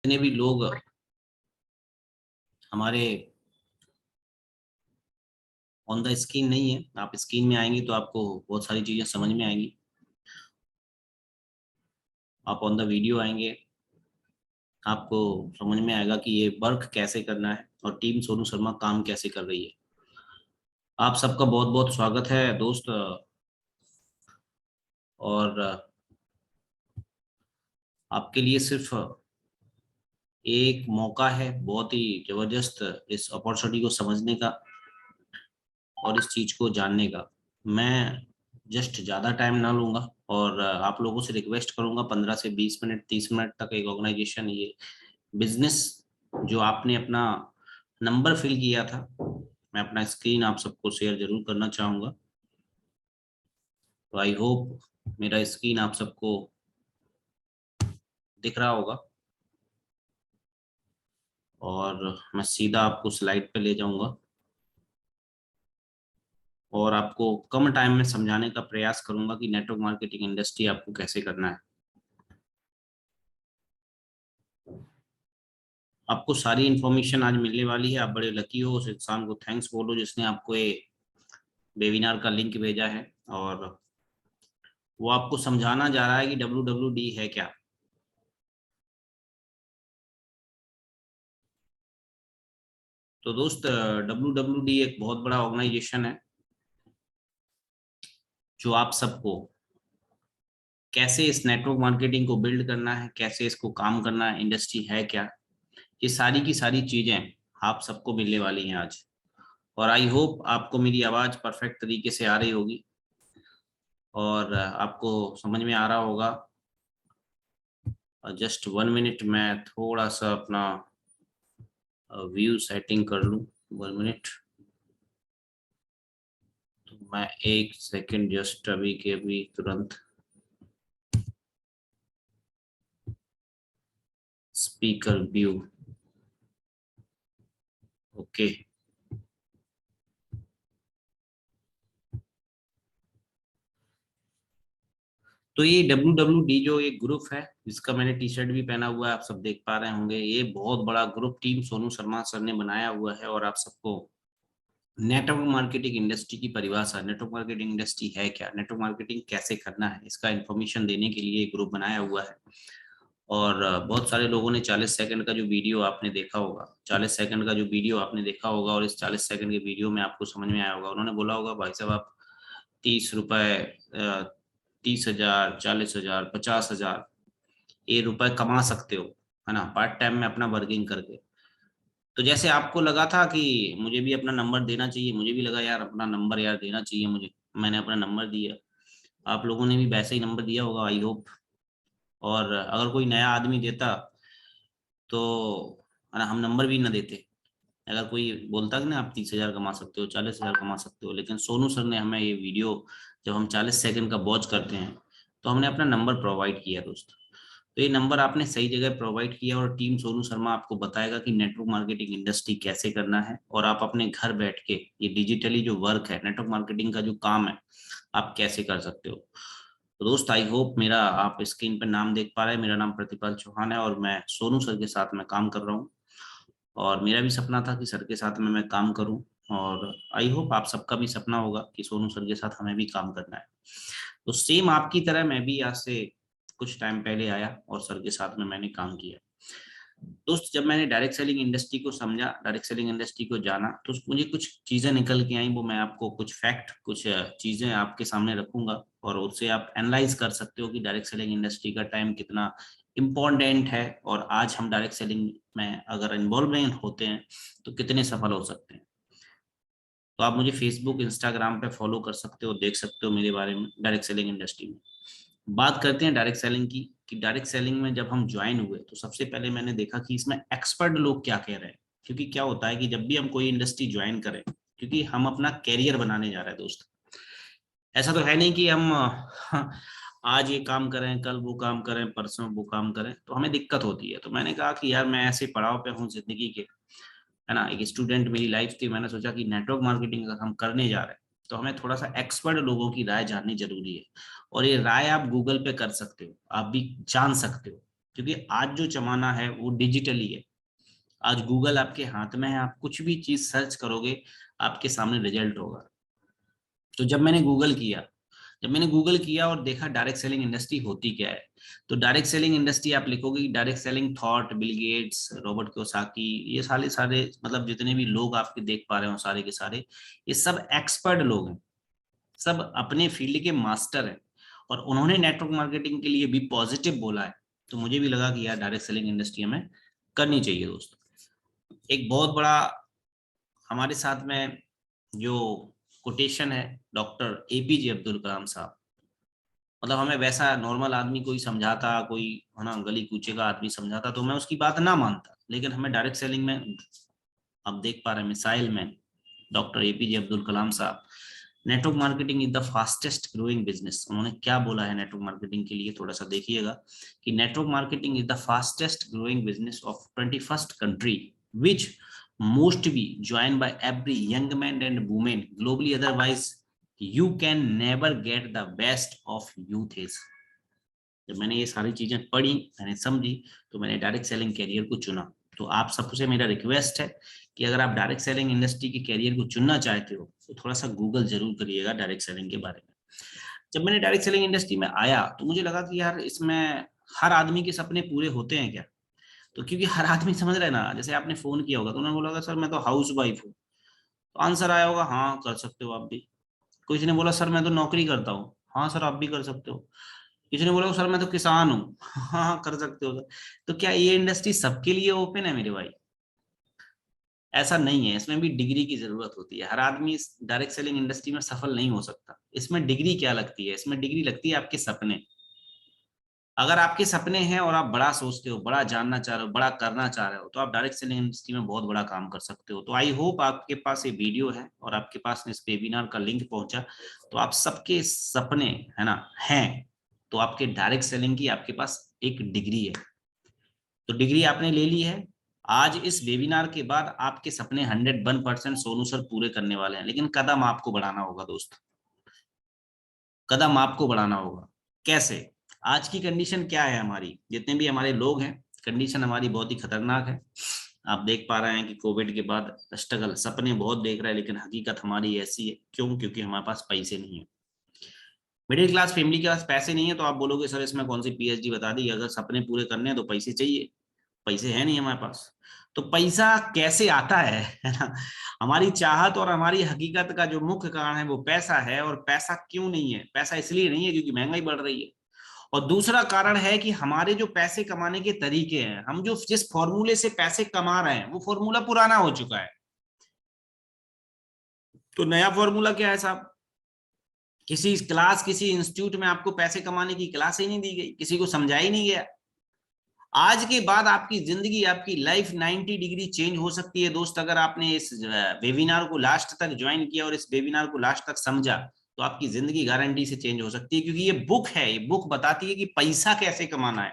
जितने भी लोग हमारे ऑन द स्क्रीन नहीं है, आप स्क्रीन में आएंगे तो आपको बहुत सारी चीजें समझ में आएंगी। आप ऑन द वीडियो आएंगे, आपको समझ में आएगा कि ये वर्क कैसे करना है और टीम सोनू शर्मा काम कैसे कर रही है। आप सबका बहुत बहुत स्वागत है दोस्त। और आपके लिए सिर्फ एक मौका है, बहुत ही जबरदस्त, इस अपॉर्चुनिटी को समझने का और इस चीज को जानने का। मैं जस्ट ज़्यादा टाइम ना लूंगा और आप लोगों से रिक्वेस्ट करूंगा 15 से 20 मिनट 30 मिनट तक एक ऑर्गेनाइजेशन, ये बिजनेस जो आपने अपना नंबर फिल किया था, मैं अपना स्क्रीन आप सबको शेयर जरूर करना चाहूंगा। तो आई होप मेरा स्क्रीन आप सबको दिख रहा होगा और मैं सीधा आपको स्लाइड पे ले जाऊंगा और आपको कम टाइम में समझाने का प्रयास करूंगा कि नेटवर्क मार्केटिंग इंडस्ट्री आपको कैसे करना है। आपको सारी इन्फॉर्मेशन आज मिलने वाली है। आप बड़े लकी हो, उस इंसान को थैंक्स बोलो जिसने आपको ये वेबिनार का लिंक भेजा है और वो आपको समझाना जा रहा है कि WWD है क्या। तो दोस्त, WWD एक बहुत बड़ा ऑर्गेनाइजेशन है जो आप सबको कैसे इस नेटवर्क मार्केटिंग को बिल्ड करना है, कैसे इसको काम करना है, इंडस्ट्री है क्या, ये सारी की सारी चीजें आप सबको मिलने वाली हैं आज। और आई होप आपको मेरी आवाज परफेक्ट तरीके से आ रही होगी और आपको समझ में आ रहा होगा। जस्ट 1 मिनट, मैं थोड़ा सा अपना व्यू सेटिंग कर लूं। 1 मिनट, तो मैं 1 सेकंड जस्ट अभी के अभी तुरंत स्पीकर व्यू। ओके, तो ये WWD जो एक ग्रुप है जिसका मैंने टी शर्ट भी पहना हुआ है, आप सब देख पा रहे होंगे, ये बहुत बड़ा group team Sonu Sharma sir ने बनाया हुआ है। और आप सबको नेटवर्क मार्केटिंग इंडस्ट्री की परिभाषा, नेटवर्क मार्केटिंग इंडस्ट्री है क्या, नेटवर्क मार्केटिंग कैसे करना है, इसका इंफॉर्मेशन देने के लिए एक ग्रुप बनाया हुआ है। और बहुत सारे लोगों ने 40 सेकंड का जो वीडियो आपने देखा होगा, 40 सेकंड का जो वीडियो आपने देखा होगा और इस 40 सेकंड के वीडियो में आपको समझ में आया होगा, उन्होंने बोला होगा भाई साहब आप 30 रुपए, 30,000, 40,000, 50,000 ये रुपए कमा सकते हो, है ना, पार्ट टाइम में अपना वर्किंग करके। तो जैसे आपको लगा था कि मुझे भी अपना नंबर देना चाहिए, मुझे भी लगा यार अपना नंबर यार देना चाहिए मुझे, मैंने अपना नंबर दिया। आप लोगों ने भी वैसे ही नंबर दिया होगा आई होप। और अगर कोई नया आदमी देता तो, है ना, हम नंबर भी ना देते। अगर कोई बोलता कि ना आप 30,000 कमा सकते हो, 40,000 कमा सकते हो, लेकिन सोनू सर ने हमें ये वीडियो, जब हम 40 सेकंड का वॉच करते हैं तो हमने अपना नंबर प्रोवाइड किया दोस्त। तो ये नंबर आपने सही जगह प्रोवाइड किया और टीम सोनू शर्मा आपको बताएगा कि नेटवर्क मार्केटिंग इंडस्ट्री कैसे करना है और आप अपने घर बैठ के ये डिजिटली जो वर्क है, नेटवर्क मार्केटिंग का जो काम है, आप कैसे कर सकते हो। तो दोस्त आई होप मेरा आप स्क्रीन पर नाम देख पा रहे हैं, मेरा नाम प्रतिपाल चौहान है और मैं सोनू सर के साथ में काम कर रहा हूँ। और मेरा भी सपना था कि सर के साथ में मैं काम करूं और आई होप आप सबका भी सपना होगा कि सोनू सर के साथ हमें भी काम करना है। तो सेम आपकी तरह मैं भी आज से कुछ टाइम पहले आया और सर के साथ में मैंने काम किया। दोस्त, जब मैंने डायरेक्ट सेलिंग इंडस्ट्री को समझा, डायरेक्ट सेलिंग इंडस्ट्री को जाना, तो मुझे कुछ चीजें निकल के आई, वो मैं आपको कुछ फैक्ट, कुछ चीजें आपके सामने रखूंगा और उससे आप एनालाइज कर सकते हो कि डायरेक्ट सेलिंग इंडस्ट्री का टाइम कितना इम्पोर्टेंट है और आज हम डायरेक्ट सेलिंग में अगर इन्वॉल्वमेंट होते हैं तो कितने सफल हो सकते हैं। तो आप मुझे फेसबुक इंस्टाग्राम पे फॉलो कर सकते हो, देख सकते हो मेरे बारे में डायरेक्ट सेलिंग इंडस्ट्री में। बात करते हैं डायरेक्ट सेलिंग की, कि डायरेक्ट सेलिंग में जब हम ज्वाइन हुए तो सबसे पहले मैंने देखा कि इसमें एक्सपर्ट लोग क्या कह रहे हैं। क्योंकि क्या होता है कि जब भी हम कोई इंडस्ट्री ज्वाइन करें, क्योंकि हम अपना कैरियर बनाने जा रहे हैं दोस्त, ऐसा तो है नहीं कि हम आज ये काम करें, कल वो काम करें, परसों वो काम करें, तो हमें दिक्कत होती है। तो मैंने कहा कि यार मैं ऐसे पड़ाव पे हूँ जिंदगी के, है ना, एक स्टूडेंट मेरी लाइफ थी, मैंने सोचा कि नेटवर्क मार्केटिंग अगर हम करने जा रहे हैं तो हमें थोड़ा सा एक्सपर्ट लोगों की राय जाननी जरूरी है। और ये राय आप गूगल पे कर सकते हो, आप भी जान सकते हो। क्योंकि आज जो जमाना है वो डिजिटली है। आज गूगल आपके हाथ में है, आप कुछ भी चीज सर्च करोगे आपके सामने रिजल्ट होगा। तो जब मैंने गूगल किया और देखा डायरेक्ट सेलिंग इंडस्ट्री होती क्या है, तो डायरेक्ट सेलिंग इंडस्ट्री आप लिखोगे, direct selling thought, Bill Gates, Robert Kiyosaki, ये सारे सारे मतलब जितने भी लोग आपके देख पा रहे हो सारे के सारे, ये सब एक्सपर्ट लोग हैं, सब अपने फील्ड के मास्टर हैं, और उन्होंने नेटवर्क मार्केटिंग के लिए भी पॉजिटिव बोला है। तो मुझे भी लगा कि यार डायरेक्ट सेलिंग इंडस्ट्री हमें करनी चाहिए दोस्त। एक बहुत बड़ा हमारे साथ में जो कोटेशन है, डॉक्टर एपीजे अब्दुल कलाम साहब, मतलब हमें वैसा नॉर्मल आदमी कोई समझाता, कोई है ना गली कूचे का आदमी समझाता तो मैं उसकी बात ना मानता, लेकिन हमें डायरेक्ट सेलिंग में आप देख पा रहे हैं मिसाइल में डॉक्टर एपीजे अब्दुल कलाम साहब, network marketing is the fastest growing business, उन्होंने क्या बोला है नेटवर्क मार्केटिंग के लिए, थोड़ा सा देखिएगा कि network marketing is the fastest growing business of 21st country which most be join by every young man and women globally, otherwise you can never get the best of youth is. जब मैंने ये सारी चीजें पढ़ी, मैंने समझी, तो मैंने डायरेक्ट सेलिंग कैरियर को चुना। तो आप सबसे मेरा रिक्वेस्ट है कि अगर आप डायरेक्ट सेलिंग इंडस्ट्री के कैरियर को चुनना चाहते हो तो थोड़ा सा गूगल जरूर करिएगा डायरेक्ट सेलिंग के बारे में। जब मैंने डायरेक्ट सेलिंग इंडस्ट्री में आया तो मुझे लगा कि यार इसमें हर आदमी के सपने पूरे होते हैं क्या? तो क्योंकि हर आदमी समझ रहे हैं ना, जैसे आपने फोन किया होगा तो उन्होंने बोला सर मैं तो हाउस वाइफ हूँ, तो आंसर आया होगा हाँ कर सकते हो आप भी। किसी ने बोला सर मैं तो नौकरी करता हूँ, हाँ सर आप भी कर सकते हो। किसी ने बोला सर मैं तो किसान हूँ, हाँ हाँ कर सकते हो सर। तो क्या ये इंडस्ट्री सबके लिए ओपन है मेरे भाई? ऐसा नहीं है, इसमें भी डिग्री की जरूरत होती है। हर आदमी इस डायरेक्ट सेलिंग इंडस्ट्री में सफल नहीं हो सकता। इसमें डिग्री क्या लगती है? इसमें डिग्री लगती है आपके सपने। अगर आपके सपने हैं और आप बड़ा सोचते हो, बड़ा जानना चाह रहे हो, बड़ा करना चाह रहे हो, तो आप डायरेक्ट सेलिंग इंडस्ट्री में बहुत बड़ा काम कर सकते हो। तो आई होप आपके पास ये वीडियो है और आपके पास इस वेबिनार का लिंक पहुंचा, तो आप सबके सपने है ना हैं, तो आपके डायरेक्ट सेलिंग की आपके पास एक डिग्री है। तो डिग्री आपने ले ली है। आज इस वेबिनार के बाद आपके सपने 101% सोनू सर पूरे करने वाले हैं, लेकिन कदम आपको बढ़ाना होगा दोस्त, कदम आपको बढ़ाना होगा। कैसे? आज की कंडीशन क्या है, हमारी जितने भी हमारे लोग हैं, कंडीशन हमारी बहुत ही खतरनाक है। आप देख पा रहे हैं कि कोविड के बाद स्ट्रगल, सपने बहुत देख रहे हैं लेकिन हकीकत हमारी ऐसी है। क्यों? क्योंकि हमारे पास पैसे नहीं है। मिडिल क्लास फैमिली के पास पैसे नहीं है, तो आप बोलोगे सर इसमें कौन सी पीएचडी बता दी, अगर सपने पूरे करने हैं तो पैसे चाहिए। पैसे है नहीं हमारे पास। तो पैसा कैसे आता है ना? हमारी चाहत और हमारी हकीकत का जो मुख्य कारण है वो पैसा है। और पैसा क्यों नहीं है? पैसा इसलिए नहीं है क्योंकि महंगाई बढ़ रही है। और दूसरा कारण है कि हमारे जो पैसे कमाने के तरीके हैं, हम जो जिस फॉर्मूले से पैसे कमा रहे हैं वो फॉर्मूला पुराना हो चुका है। तो नया फॉर्मूला क्या है साहब? किसी क्लास, किसी इंस्टीट्यूट में आपको पैसे कमाने की क्लास ही नहीं दी गई, किसी को समझाया ही नहीं गया। आज के बाद आपकी जिंदगी, आपकी लाइफ 90 डिग्री चेंज हो सकती है दोस्त, अगर आपने इस वेबिनार को लास्ट तक ज्वाइन किया और इस वेबिनार को लास्ट तक समझा, तो आपकी जिंदगी गारंटी से चेंज हो सकती है। क्योंकि ये बुक है, ये बुक बताती है कि पैसा कैसे कमाना है।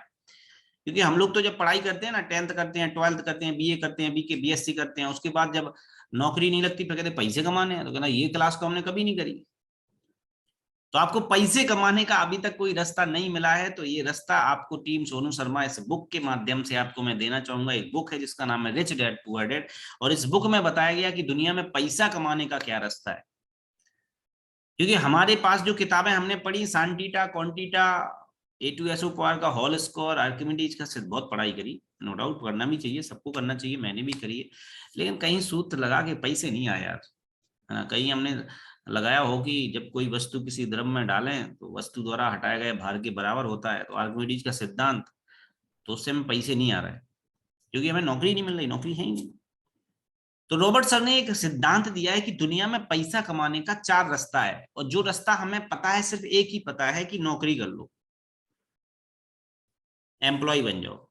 क्योंकि हम लोग तो जब पढ़ाई करते हैं ना, 10th करते हैं, 12th करते हैं, बीए करते हैं, बीएससी करते हैं, उसके बाद जब नौकरी नहीं लगती फिर कहते पैसे कमाने हैं, तो कहना ये क्लास तो हमने कभी नहीं करी। तो आपको पैसे कमाने का अभी तक कोई रास्ता नहीं मिला है, तो ये रास्ता आपको टीम सोनू शर्मा इस बुक के माध्यम से आपको मैं देना चाहूंगा। एक बुक है जिसका नाम है रिच डैड पुअर डैड, और इस बुक में बताया गया कि दुनिया में पैसा कमाने का क्या रास्ता है। क्योंकि हमारे पास जो किताबें हमने पढ़ी, सांटीटा, क्वांटिटा, A2SO पावर का होल स्क्वायर, आर्किमिडीज का सिर्फ बहुत पढ़ाई करी, नो डाउट करना भी चाहिए, सबको करना चाहिए, मैंने भी करी है। लेकिन कहीं सूत्र लगा के पैसे नहीं आए यार, है ना? कहीं हमने लगाया हो कि जब कोई वस्तु किसी द्रव्य में डालें तो वस्तु द्वारा हटाया गया भार के बराबर होता है, तो आर्किमिडीज का सिद्धांत, तो उससे हमें पैसे नहीं आ रहे, क्योंकि हमें नौकरी नहीं मिल रही, नौकरी है ही नहीं। तो रॉबर्ट सर ने एक सिद्धांत दिया है कि दुनिया में पैसा कमाने का 4 रास्ता है, और जो रास्ता हमें पता है सिर्फ एक ही पता है कि नौकरी कर लो, एम्प्लॉय बन जाओ।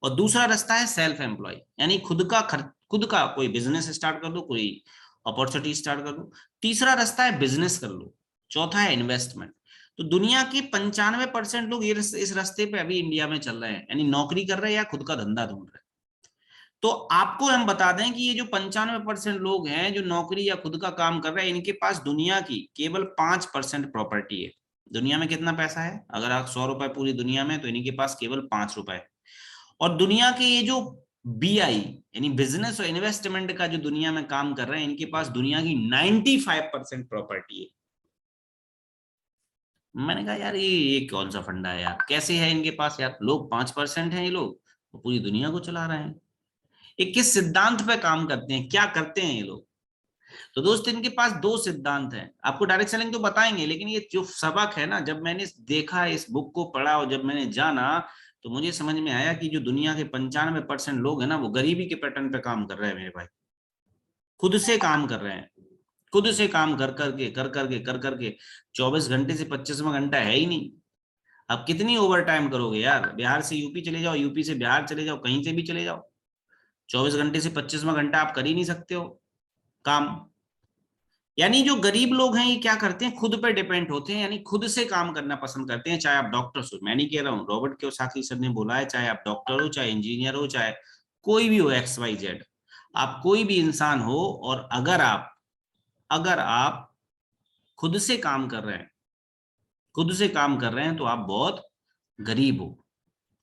और दूसरा रास्ता है सेल्फ एम्प्लॉय, यानी खुद का कोई बिजनेस स्टार्ट कर दो, कोई अपॉर्चुनिटी स्टार्ट कर दो। तीसरा रास्ता है बिजनेस कर लो। चौथा है इन्वेस्टमेंट। तो दुनिया के 95% लोग इस रास्ते पे अभी इंडिया में चल रहे हैं, यानी नौकरी कर रहे हैं या खुद का धंधा ढूंढ रहे हैं। तो आपको हम बता दें कि ये जो 95% लोग हैं जो नौकरी या खुद का काम कर रहे हैं, इनके पास दुनिया की केवल 5% प्रॉपर्टी है। दुनिया में कितना पैसा है? अगर आप 100 रुपए पूरी दुनिया में, तो इन्हीं के पास केवल 5 रुपए है। और दुनिया के ये जो BI यानी बिजनेस और इन्वेस्टमेंट का जो दुनिया में काम कर रहे हैं, इनके पास दुनिया की 95% प्रॉपर्टी है। मैंने कहा यार ये कौन सा फंडा है यार, कैसे है इनके पास यार? लोग 5% है, ये लोग तो पूरी दुनिया को चला रहे हैं। ये किस सिद्धांत पे काम करते हैं, क्या करते हैं ये लोग? तो दोस्त इनके पास दो सिद्धांत हैं। आपको डायरेक्ट सेलिंग तो बताएंगे, लेकिन ये जो सबक है ना, जब मैंने देखा, इस बुक को पढ़ा और जब मैंने जाना, तो मुझे समझ में आया कि जो दुनिया के 95% लोग हैं ना, वो गरीबी के पैटर्न पे काम कर रहे हैं मेरे भाई। खुद से काम कर रहे हैं, खुद से काम कर करके 24 घंटे से 25वां घंटा है ही नहीं। अब कितनी ओवर टाइम करोगे यार? बिहार से यूपी चले जाओ, यूपी से बिहार चले जाओ, कहीं से भी चले जाओ, 24 घंटे से 25वां घंटा आप कर ही नहीं सकते हो काम। यानी जो गरीब लोग हैं, ये क्या करते हैं? खुद पे डिपेंड होते हैं, यानी खुद से काम करना पसंद करते हैं। चाहे आप डॉक्टर हो, मैं नहीं कह रहा हूँ, रॉबर्ट कियोसाकी सर ने बोला है, चाहे आप डॉक्टर हो, चाहे इंजीनियर हो, चाहे कोई भी हो, XYZ, आप कोई भी इंसान हो, और अगर आप खुद से काम कर रहे हैं, खुद से काम कर रहे हैं, तो आप बहुत गरीब हो।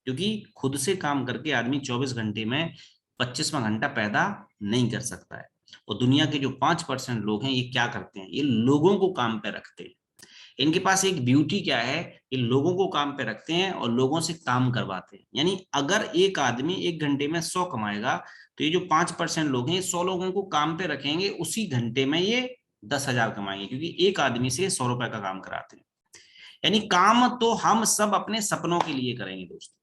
क्योंकि खुद से काम करके आदमी 24 घंटे में 25वां घंटा पैदा नहीं कर सकता है। और दुनिया के जो 5% लोग हैं, ये क्या करते हैं? ये लोगों को काम पे रखते हैं। इनके पास एक ब्यूटी क्या है, ये लोगों को काम पे रखते हैं और लोगों से काम करवाते हैं। यानी अगर एक आदमी 1 घंटे में 100 कमाएगा, तो ये जो 5% लोग हैं, 100 लोगों को काम पे रखेंगे, उसी घंटे में ये 10,000 कमाएंगे, क्योंकि एक आदमी से 100 रुपए का काम कराते हैं। यानी काम तो हम सब अपने सपनों के लिए करेंगे दोस्तों।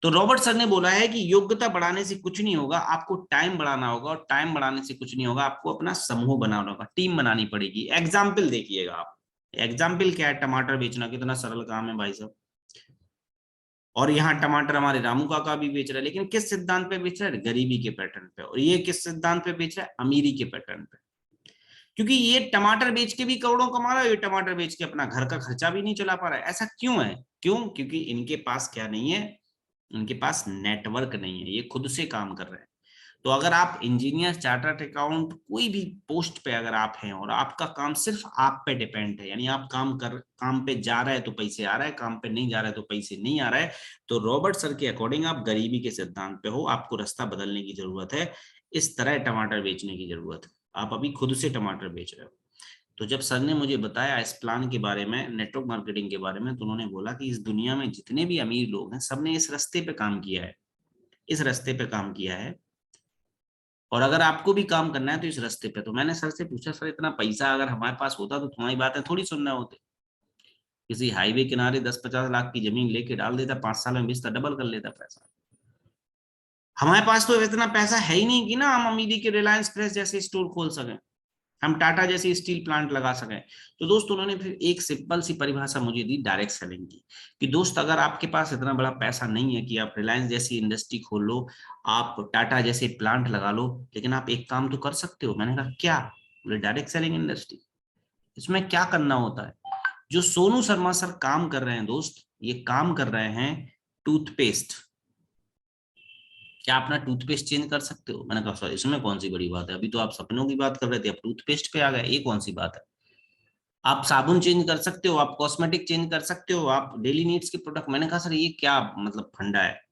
तो रॉबर्ट सर ने बोला है कि योग्यता बढ़ाने से कुछ नहीं होगा, आपको टाइम बढ़ाना होगा, और टाइम बढ़ाने से कुछ नहीं होगा, आपको अपना समूह बनाना होगा, टीम बनानी पड़ेगी। एग्जाम्पल देखिएगा आप, एग्जाम्पल क्या है? टमाटर बेचना कितना सरल काम है भाई साहब। और यहाँ टमाटर हमारे रामू काका भी बेच रहे हैं, लेकिन किस सिद्धांत पे बेच रहे हैं? गरीबी के पैटर्न पे। और ये किस सिद्धांत पे बेच रहा है? अमीरी के पैटर्न पे। क्योंकि ये टमाटर बेच के भी करोड़ों कमा रहा है, ये टमाटर बेच के अपना घर का खर्चा भी नहीं चला पा रहा है। ऐसा क्यों है? क्यों? क्योंकि इनके पास क्या नहीं है? इनके पास नेटवर्क नहीं है, ये खुद से काम कर रहे हैं। तो अगर आप इंजीनियर, चार्टर्ड अकाउंट, कोई भी पोस्ट पे अगर आप हैं, और आपका काम सिर्फ आप पे डिपेंड है, यानी आप काम पे जा रहे हैं तो पैसे आ रहा है, काम पे नहीं जा रहा है तो पैसे नहीं आ रहा है, तो रॉबर्ट सर के अकॉर्डिंग आप गरीबी के सिद्धांत पे हो, आपको रास्ता बदलने की जरूरत है। इस तरह टमाटर बेचने की जरूरत है। आप अभी खुद से टमाटर बेच रहे हो। तो जब सर ने मुझे बताया इस प्लान के बारे में, नेटवर्क मार्केटिंग के बारे में, तो उन्होंने बोला कि इस दुनिया में जितने भी अमीर लोग हैं, सबने इस रास्ते पे काम किया है, इस रास्ते पे काम किया है। और अगर आपको भी काम करना है तो इस रास्ते पे। तो मैंने सर से पूछा, सर इतना पैसा अगर हमारे पास होता तो तुम्हारी बातें थोड़ी सुनना होते। किसी हाईवे किनारे 10-50 लाख की जमीन लेके डाल देता, 5 साल में बेचता, डबल कर लेता पैसा। हमारे पास तो इतना पैसा है ही नहीं कि ना हम अमीरी के रिलायंस फ्रेश जैसे स्टोर खोल सकें, हम टाटा जैसी स्टील प्लांट लगा सकें। तो दोस्त उन्होंने फिर एक सिंपल सी परिभाषा मुझे दी डायरेक्ट सेलिंग की, कि दोस्त अगर आपके पास इतना बड़ा पैसा नहीं है कि आप रिलायंस जैसी इंडस्ट्री खोल लो, आप टाटा जैसे प्लांट लगा लो, लेकिन आप एक काम तो कर सकते हो। मैंने कहा क्या? बोले डायरेक्ट सेलिंग इंडस्ट्री। इसमें क्या करना होता है? जो सोनू शर्मा सर काम कर रहे हैं दोस्त, ये काम कर रहे हैं टूथपेस्ट। क्या अपना टूथपेस्ट चेंज कर सकते हो? मैंने कहा सर इसमें कौन सी बड़ी बात है, अभी तो आप सपनों की बात कर रहे थे, अब टूथपेस्ट पे आ गए, ये कौन सी बात है? आप साबुन चेंज कर सकते हो, आप कॉस्मेटिक चेंज कर सकते हो, आप डेली नीड्स के प्रोडक्ट। मैंने कहा सर ये क्या मतलब फंडा है?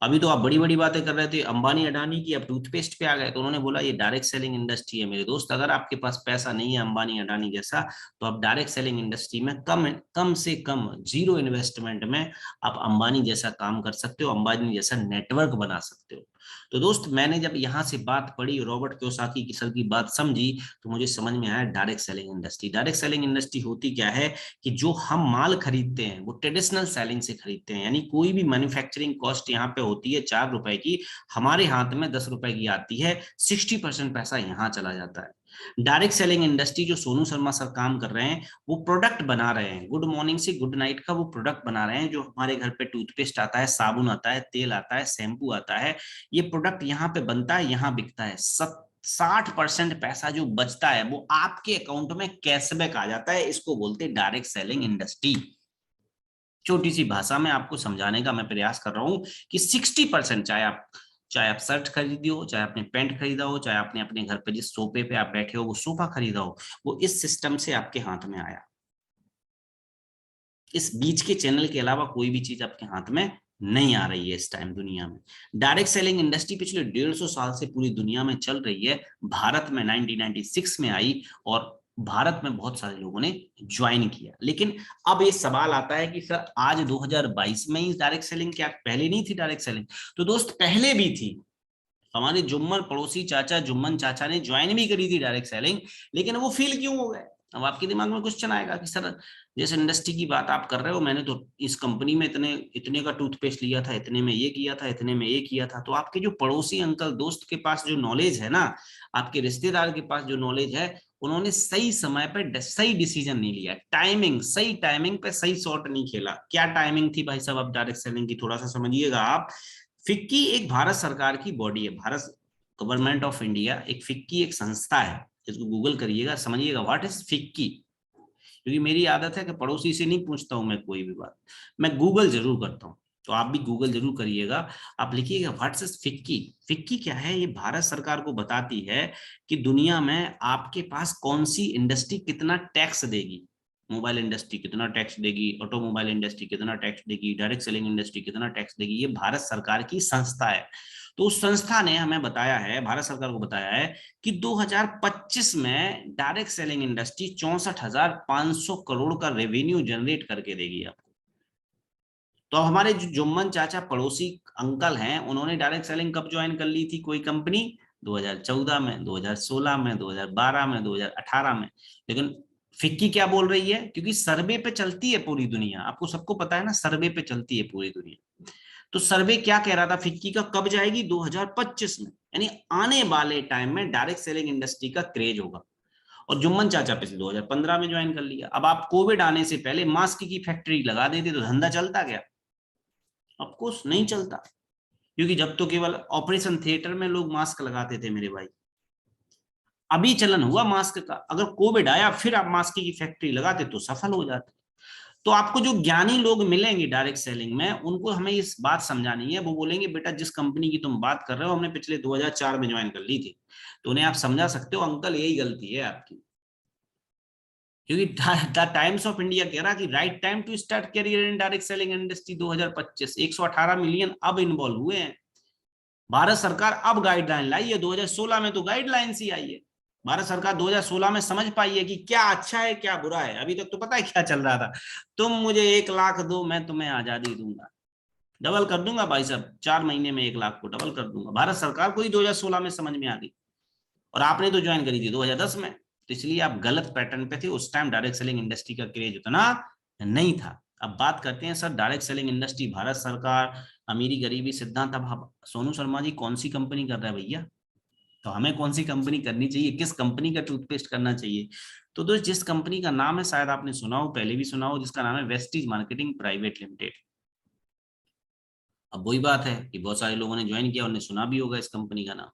अभी तो आप बड़ी बड़ी बातें कर रहे थे अंबानी अडानी की, अब टूथपेस्ट पे आ गए। तो उन्होंने बोला ये डायरेक्ट सेलिंग इंडस्ट्री है मेरे दोस्त। अगर आपके पास पैसा नहीं है अंबानी अडानी जैसा, तो आप डायरेक्ट सेलिंग इंडस्ट्री में कम कम से कम जीरो इन्वेस्टमेंट में आप अंबानी जैसा काम कर सकते हो, अंबानी जैसा नेटवर्क बना सकते हो। तो दोस्त मैंने जब यहाँ से बात पढ़ी, रॉबर्ट कियोसाकी की सर की बात समझी, तो मुझे समझ में आया direct selling industry. Direct selling industry होती क्या है? कि जो हम माल खरीदते हैं वो ट्रेडिशनल सेलिंग से खरीदते हैं, यानी कोई भी मैन्युफैक्चरिंग कॉस्ट यहाँ पे होती है 4 रुपए की, हमारे हाथ में 10 रुपए की आती है, 60% पैसा यहाँ चला जाता है। डायरेक्ट सेलिंग इंडस्ट्री जो सोनू शर्मा सर काम कर रहे हैं, वो प्रोडक्ट बना रहे हैं, गुड मॉर्निंग से गुड नाइट का वो प्रोडक्ट बना रहे हैं। जो हमारे घर पे टूथपेस्ट आता है, साबुन आता है, तेल आता है, शैम्पू आता है, ये प्रोडक्ट यहाँ पे बनता है, यहाँ बिकता है। 60% पैसा जो बचता है वो आपके अकाउंट में कैशबैक आ जाता है। इसको बोलते हैं डायरेक्ट सेलिंग इंडस्ट्री। छोटी सी भाषा में आपको समझाने का मैं प्रयास कर रहा हूं कि 60%, चाहे आप शर्ट खरीदी हो, चाहे आपने पैंट खरीदा हो, चाहे आपने अपने घर पे जिस सोफे पे आप बैठे हो वो सोफा खरीदा हो, वो इस सिस्टम से आपके हाथ में आया। इस बीच के चैनल के अलावा कोई भी चीज आपके हाथ में नहीं आ रही है इस टाइम दुनिया में। डायरेक्ट सेलिंग इंडस्ट्री पिछले 150 साल से पूरी दुनिया में चल रही है। भारत में 1996 में आई और भारत में बहुत सारे लोगों ने ज्वाइन किया। लेकिन अब ये सवाल आता है कि सर आज 2022 में ही डायरेक्ट सेलिंग, क्या पहले नहीं थी डायरेक्ट सेलिंग? तो दोस्त पहले भी थी। हमारे जुम्मन पड़ोसी चाचा जुम्मन चाचा ने ज्वाइन भी करी थी डायरेक्ट सेलिंग, लेकिन वो फेल क्यों हो गए? अब आपके दिमाग में क्वेश्चन आएगा कि सर जैसे इंडस्ट्री की बात आप कर रहे हो, मैंने तो इस कंपनी में इतने इतने का टूथपेस्ट लिया था, इतने में ये किया था, इतने में ये किया था। तो आपके जो पड़ोसी अंकल दोस्त के पास जो नॉलेज है ना, आपके रिश्तेदार के पास जो नॉलेज है, उन्होंने सही समय पर सही डिसीजन नहीं लिया। टाइमिंग, सही टाइमिंग पे सही शॉट नहीं खेला। क्या टाइमिंग थी भाई साहब आप डायरेक्ट सेलिंग की? थोड़ा सा समझिएगा आप। फिक्की एक भारत सरकार की बॉडी है, भारत गवर्नमेंट ऑफ इंडिया। एक फिक्की एक संस्था है, इसको गूगल करिएगा, समझिएगा व्हाट इज फिक्की। क्योंकि मेरी आदत है कि पड़ोसी से नहीं पूछता हूं मैं कोई भी बात, मैं गूगल जरूर करता हूँ। तो आप भी गूगल जरूर करिएगा। आप लिखिएगा व्हाट्स इज फिक्की। फिक्की क्या है? ये भारत सरकार को बताती है कि दुनिया में आपके पास कौन सी इंडस्ट्री कितना टैक्स देगी। मोबाइल इंडस्ट्री कितना टैक्स देगी, ऑटोमोबाइल इंडस्ट्री कितना टैक्स देगी, डायरेक्ट सेलिंग इंडस्ट्री कितना टैक्स देगी। ये भारत सरकार की संस्था है। तो उस संस्था ने हमें बताया है, भारत सरकार को बताया है कि 2025 में डायरेक्ट सेलिंग इंडस्ट्री 64,500 करोड़ का रेवेन्यू जनरेट करके देगी आपको। तो हमारे जो जुम्मन चाचा पड़ोसी अंकल हैं, उन्होंने डायरेक्ट सेलिंग कब ज्वाइन कर ली थी कोई कंपनी? 2014 में, 2016 में, 2012 में, 2018 में। लेकिन फिक्की क्या बोल रही है? क्योंकि सर्वे पे चलती है पूरी दुनिया, आपको सबको पता है ना, सर्वे पे चलती है पूरी दुनिया। तो सर्वे क्या कह रहा था फिक्की का? कब जाएगी? 2025 में, यानी आने वाले टाइम में डायरेक्ट सेलिंग इंडस्ट्री का क्रेज होगा। और जुम्मन चाचा पिछले 2015 में ज्वाइन कर लिया। अब आप कोविड आने से पहले मास्क की फैक्ट्री लगा देते तो धंधा चलता क्या? ऑफकोर्स नहीं चलता, क्योंकि जब तो केवल ऑपरेशन थिएटर में लोग मास्क लगाते थे मेरे भाई। अभी चलन हुआ मास्क का, अगर कोविड आया फिर आप मास्क की फैक्ट्री लगाते तो सफल हो जाते। तो आपको जो ज्ञानी लोग मिलेंगे डायरेक्ट सेलिंग में, उनको हमें इस बात समझानी है। वो बोलेंगे बेटा जिस कंपनी की तुम बात कर रहे हो हमने पिछले 2004 में ज्वाइन कर ली थी। तो उन्हें आप समझा सकते हो अंकल यही गलती है आपकी। क्योंकि द टाइम्स ऑफ इंडिया कह रहा कि right time to start career in direct selling industry 2025। 118 million अब इन्वॉल्व हुए हैं। भारत सरकार अब गाइडलाइन लाई है, 2016 में तो गाइडलाइन ही आई है। भारत सरकार 2016 में समझ पाई है कि क्या अच्छा है क्या बुरा है। अभी तक तो पता है क्या चल रहा था? तुम मुझे 1 लाख दो, मैं तुम्हें आजादी दूंगा, डबल कर दूंगा भाई साहब, 4 महीने में 1 लाख को डबल कर दूंगा। भारत सरकार को ही 2016 में समझ में आ गई, और आपने तो ज्वाइन करी थी 2010 में। तो इसलिए आप गलत पैटर्न पे थे। उस टाइम डायरेक्ट सेलिंग इंडस्ट्री का क्रेज उतना नहीं था। अब बात करते हैं sir direct selling industry, Bharat सरकार, अमीरी गरीबी सिद्धांत। अब सोनू शर्मा जी कौन सी कंपनी कर रहा है भैया? तो हमें कौन सी कंपनी करनी चाहिए, किस कंपनी का टूथपेस्ट करना चाहिए? तो दोस्त जिस कंपनी का नाम है शायद आपने सुना हो, पहले भी सुना हो, जिसका नाम है वेस्टीज मार्केटिंग प्राइवेट लिमिटेड। अब वही बात है कि बहुत सारे लोगों ने ज्वाइन किया, उन्हें सुना भी होगा इस कंपनी का नाम।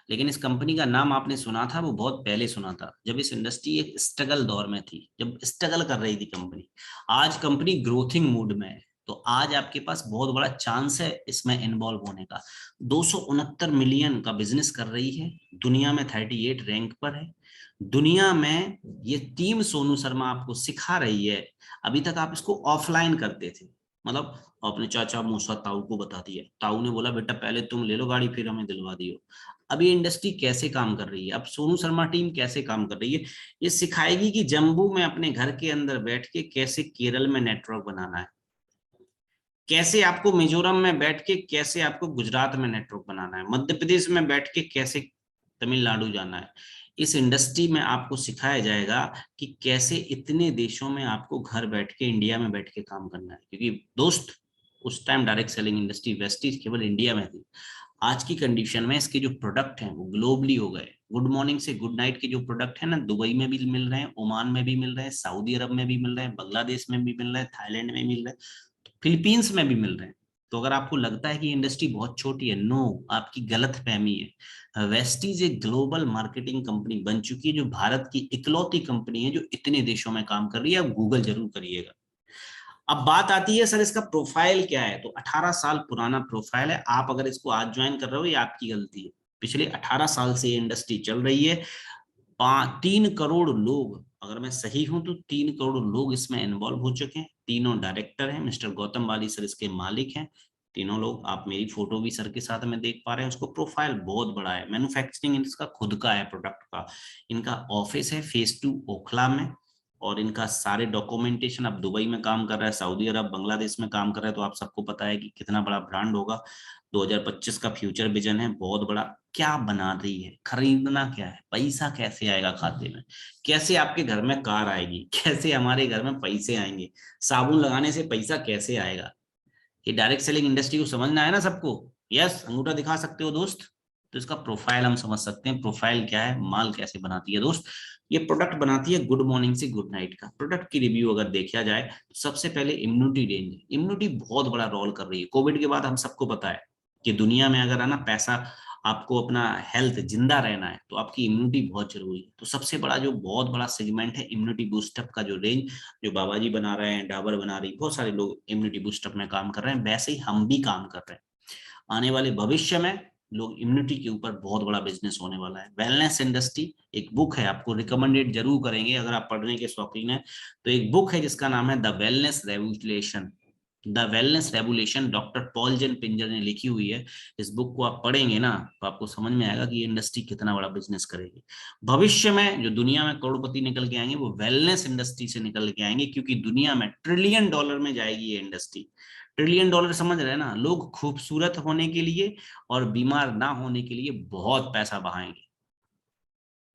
लेकिन इस कंपनी का नाम आपने सुना था वो बहुत पहले सुना था, जब इस इंडस्ट्री एक स्ट्रगल दौर में थी, जब स्ट्रगल कर रही थी कंपनी। आज कंपनी ग्रोथिंग मूड में है। तो आज आपके पास बहुत बड़ा चांस है इसमें इन्वॉल्व होने का। 269 मिलियन का बिजनेस कर रही है, दुनिया में 38 रैंक पर है। दुनिया में ये टीम सोनू शर्मा आपको सिखा रही है। अभी तक आप इसको ऑफलाइन करते थे, मतलब अपने चाचा मूसा ताऊ को बता दिया, ताऊ ने बोला बेटा पहले तुम ले लो गाड़ी फिर हमें दिलवा दियो। अब ये इंडस्ट्री कैसे काम कर रही है, अब सोनू शर्मा टीम कैसे काम कर रही है, ये सिखाएगी कि जम्मू में अपने घर के अंदर बैठ के कैसे केरल में नेटवर्क बनाना है, कैसे आपको मिजोरम में बैठ के कैसे आपको गुजरात में नेटवर्क बनाना है, मध्य प्रदेश में बैठ के कैसे तमिलनाडु जाना है। इस इंडस्ट्री में आपको सिखाया जाएगा कि कैसे इतने देशों में आपको घर बैठ के, इंडिया में बैठ के काम करना है। क्योंकि दोस्त उस time direct selling industry Vestige केवल इंडिया में थी। आज की कंडीशन में इसके जो प्रोडक्ट हैं वो ग्लोबली हो गए। गुड मॉर्निंग से गुड नाइट के जो प्रोडक्ट है ना, दुबई में भी मिल रहे हैं, ओमान में भी मिल रहे हैं, सऊदी अरब में भी मिल रहे हैं, बांग्लादेश में भी मिल रहे हैं, थाईलैंड में मिल रहे हैं, फिलीपींस में भी मिल रहे हैं। तो अगर आपको लगता है कि इंडस्ट्री बहुत छोटी है, नो, आपकी गलत फहमी है। वेस्टीज एक ग्लोबल मार्केटिंग कंपनी बन चुकी है, जो भारत की इकलौती कंपनी है जो इतने देशों में काम कर रही है। आप गूगल जरूर करिएगा। अब बात आती है सर इसका प्रोफाइल क्या है? तो 18 साल पुराना प्रोफाइल है। आप अगर इसको आज ज्वाइन कर रहे हो ये आपकी गलती है। पिछले 18 साल से ये इंडस्ट्री चल रही है। 3 करोड़ लोग, अगर मैं सही हूं तो 3 करोड़ लोग इसमें इन्वॉल्व हो चुके हैं। तीनों डायरेक्टर हैं, मिस्टर गौतम बाली सर इसके मालिक हैं, तीनों लोग। आप मेरी फोटो भी सर के साथ में देख पा रहे हैं। उसको प्रोफाइल बहुत बड़ा है, मैन्युफैक्चरिंग इनका खुद का है प्रोडक्ट का। इनका ऑफिस है फेज 2 ओखला में, और इनका सारे डॉक्यूमेंटेशन, अब दुबई में काम कर रहा है, सऊदी अरब, बांग्लादेश में काम कर रहा है, तो आप सबको पता है कि कितना बड़ा ब्रांड होगा। 2025 का फ्यूचर विजन है बहुत बड़ा। क्या बना रही है, खरीदना क्या है, पैसा कैसे आएगा खाते में, कैसे आपके घर में कार आएगी, कैसे हमारे घर में पैसे आएंगे, साबुन लगाने से पैसा कैसे आएगा। ये डायरेक्ट सेलिंग इंडस्ट्री को समझना है ना सबको। यस, अंगूठा दिखा सकते हो दोस्त। तो इसका प्रोफाइल हम समझ सकते हैं, प्रोफाइल क्या है, माल कैसे बनाती है दोस्त। ये प्रोडक्ट बनाती है गुड मॉर्निंग से गुड नाइट का। प्रोडक्ट की रिव्यू अगर देखा जाए तो सबसे पहले इम्यूनिटी रेंज, इम्यूनिटी बहुत बड़ा रोल कर रही है। कोविड के बाद हम सबको पता है कि दुनिया में अगर है ना पैसा, आपको अपना हेल्थ जिंदा रहना है तो आपकी इम्यूनिटी बहुत जरूरी है। तो सबसे बड़ा जो बहुत बड़ा सेगमेंट है इम्यूनिटी बूस्टअप का जो रेंज, जो बाबा जी बना रहे हैं, डाबर बना रही, बहुत सारे लोग इम्यूनिटी बूस्टअप में काम कर रहे हैं, वैसे ही हम भी काम कर रहे हैं। आने वाले भविष्य में लोग इम्यूनिटी के ऊपर बहुत बड़ा बिजनेस होने वाला है। वेलनेस इंडस्ट्री एक बुक है, आपको रिकमेंडेड जरूर करेंगे अगर आप पढ़ने के शौकीन है। तो एक बुक है जिसका नाम है the wellness revolution, the wellness revolution, doctor Paul Zane Pilzer ने लिखी हुई है। इस बुक को आप पढ़ेंगे ना तो आपको समझ में आएगा कि ये इंडस्ट्री कितना बड़ा बिजनेस करेगी। भविष्य में जो दुनिया में करोड़पति निकल के आएंगे वो वेलनेस इंडस्ट्री से निकल के आएंगे, क्योंकि दुनिया में ट्रिलियन डॉलर में जाएगी ये इंडस्ट्री। ट्रिलियन डॉलर समझ रहे हैं ना, लोग खूबसूरत होने के लिए और बीमार ना होने के लिए बहुत पैसा बहाएंगे।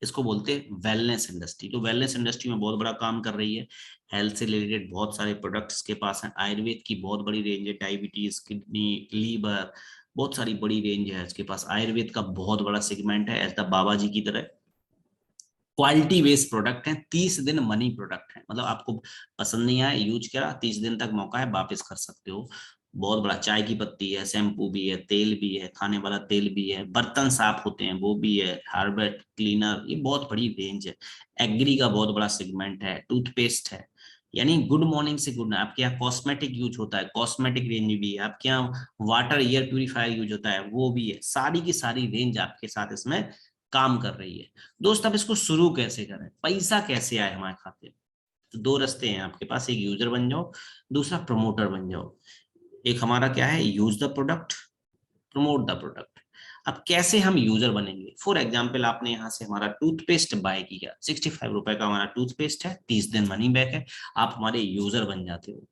इसको बोलते हैं वेलनेस इंडस्ट्री। तो वेलनेस इंडस्ट्री में बहुत बड़ा काम कर रही है। हेल्थ से रिलेटेड बहुत सारे प्रोडक्ट्स के पास हैं। आयुर्वेद की बहुत बड़ी रेंज है, डायबिटीज, किडनी, लीवर, बहुत सारी बड़ी रेंज है इसके पास। आयुर्वेद का बहुत बड़ा सेगमेंट है, ऐसा बाबा जी की तरह। क्वालिटी बेस्ड प्रोडक्ट है, 30 दिन मनी प्रोडक्ट है, मतलब आपको पसंद नहीं आया, यूज करा, 30 दिन तक मौका है, वापस कर सकते हो। बहुत बड़ा चाय की पत्ती है, शैम्पू भी है, तेल भी है, खाने वाला तेल भी है, बर्तन साफ होते हैं वो भी है, हार्बेट क्लीनर, ये बहुत बड़ी रेंज है। एग्री का बहुत बड़ा सेगमेंट है, टूथपेस्ट है, यानी गुड मॉर्निंग से गुड नाइट। आपके यहाँ कॉस्मेटिक यूज होता है, कॉस्मेटिक रेंज भी है। आपके यहाँ वाटर एयर प्यूरिफायर यूज होता है, वो भी है। सारी की सारी रेंज आपके साथ इसमें काम कर रही है। दोस्त अब इसको शुरू कैसे करें, पैसा कैसे आए हमारे खाते में। तो दो रास्ते हैं आपके पास, एक यूजर बन जाओ, दूसरा प्रमोटर बन जाओ। एक हमारा क्या है, use the product, promote the product. अब कैसे हम यूजर बनेंगे, फॉर एग्जाम्पल आपने यहाँ से हमारा टूथपेस्ट बाय किया, 65 रुपए का हमारा टूथपेस्ट है, 30 दिन मनी बैक है, आप हमारे यूजर बन जाते हो।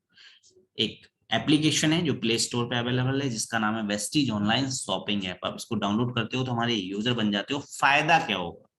एक एप्लीकेशन है जो प्ले स्टोर पे अवेलेबल है जिसका नाम है वेस्टीज ऑनलाइन शॉपिंग ऐप। आप इसको डाउनलोड करते हो तो हमारे यूजर बन जाते हो। फायदा क्या होगा,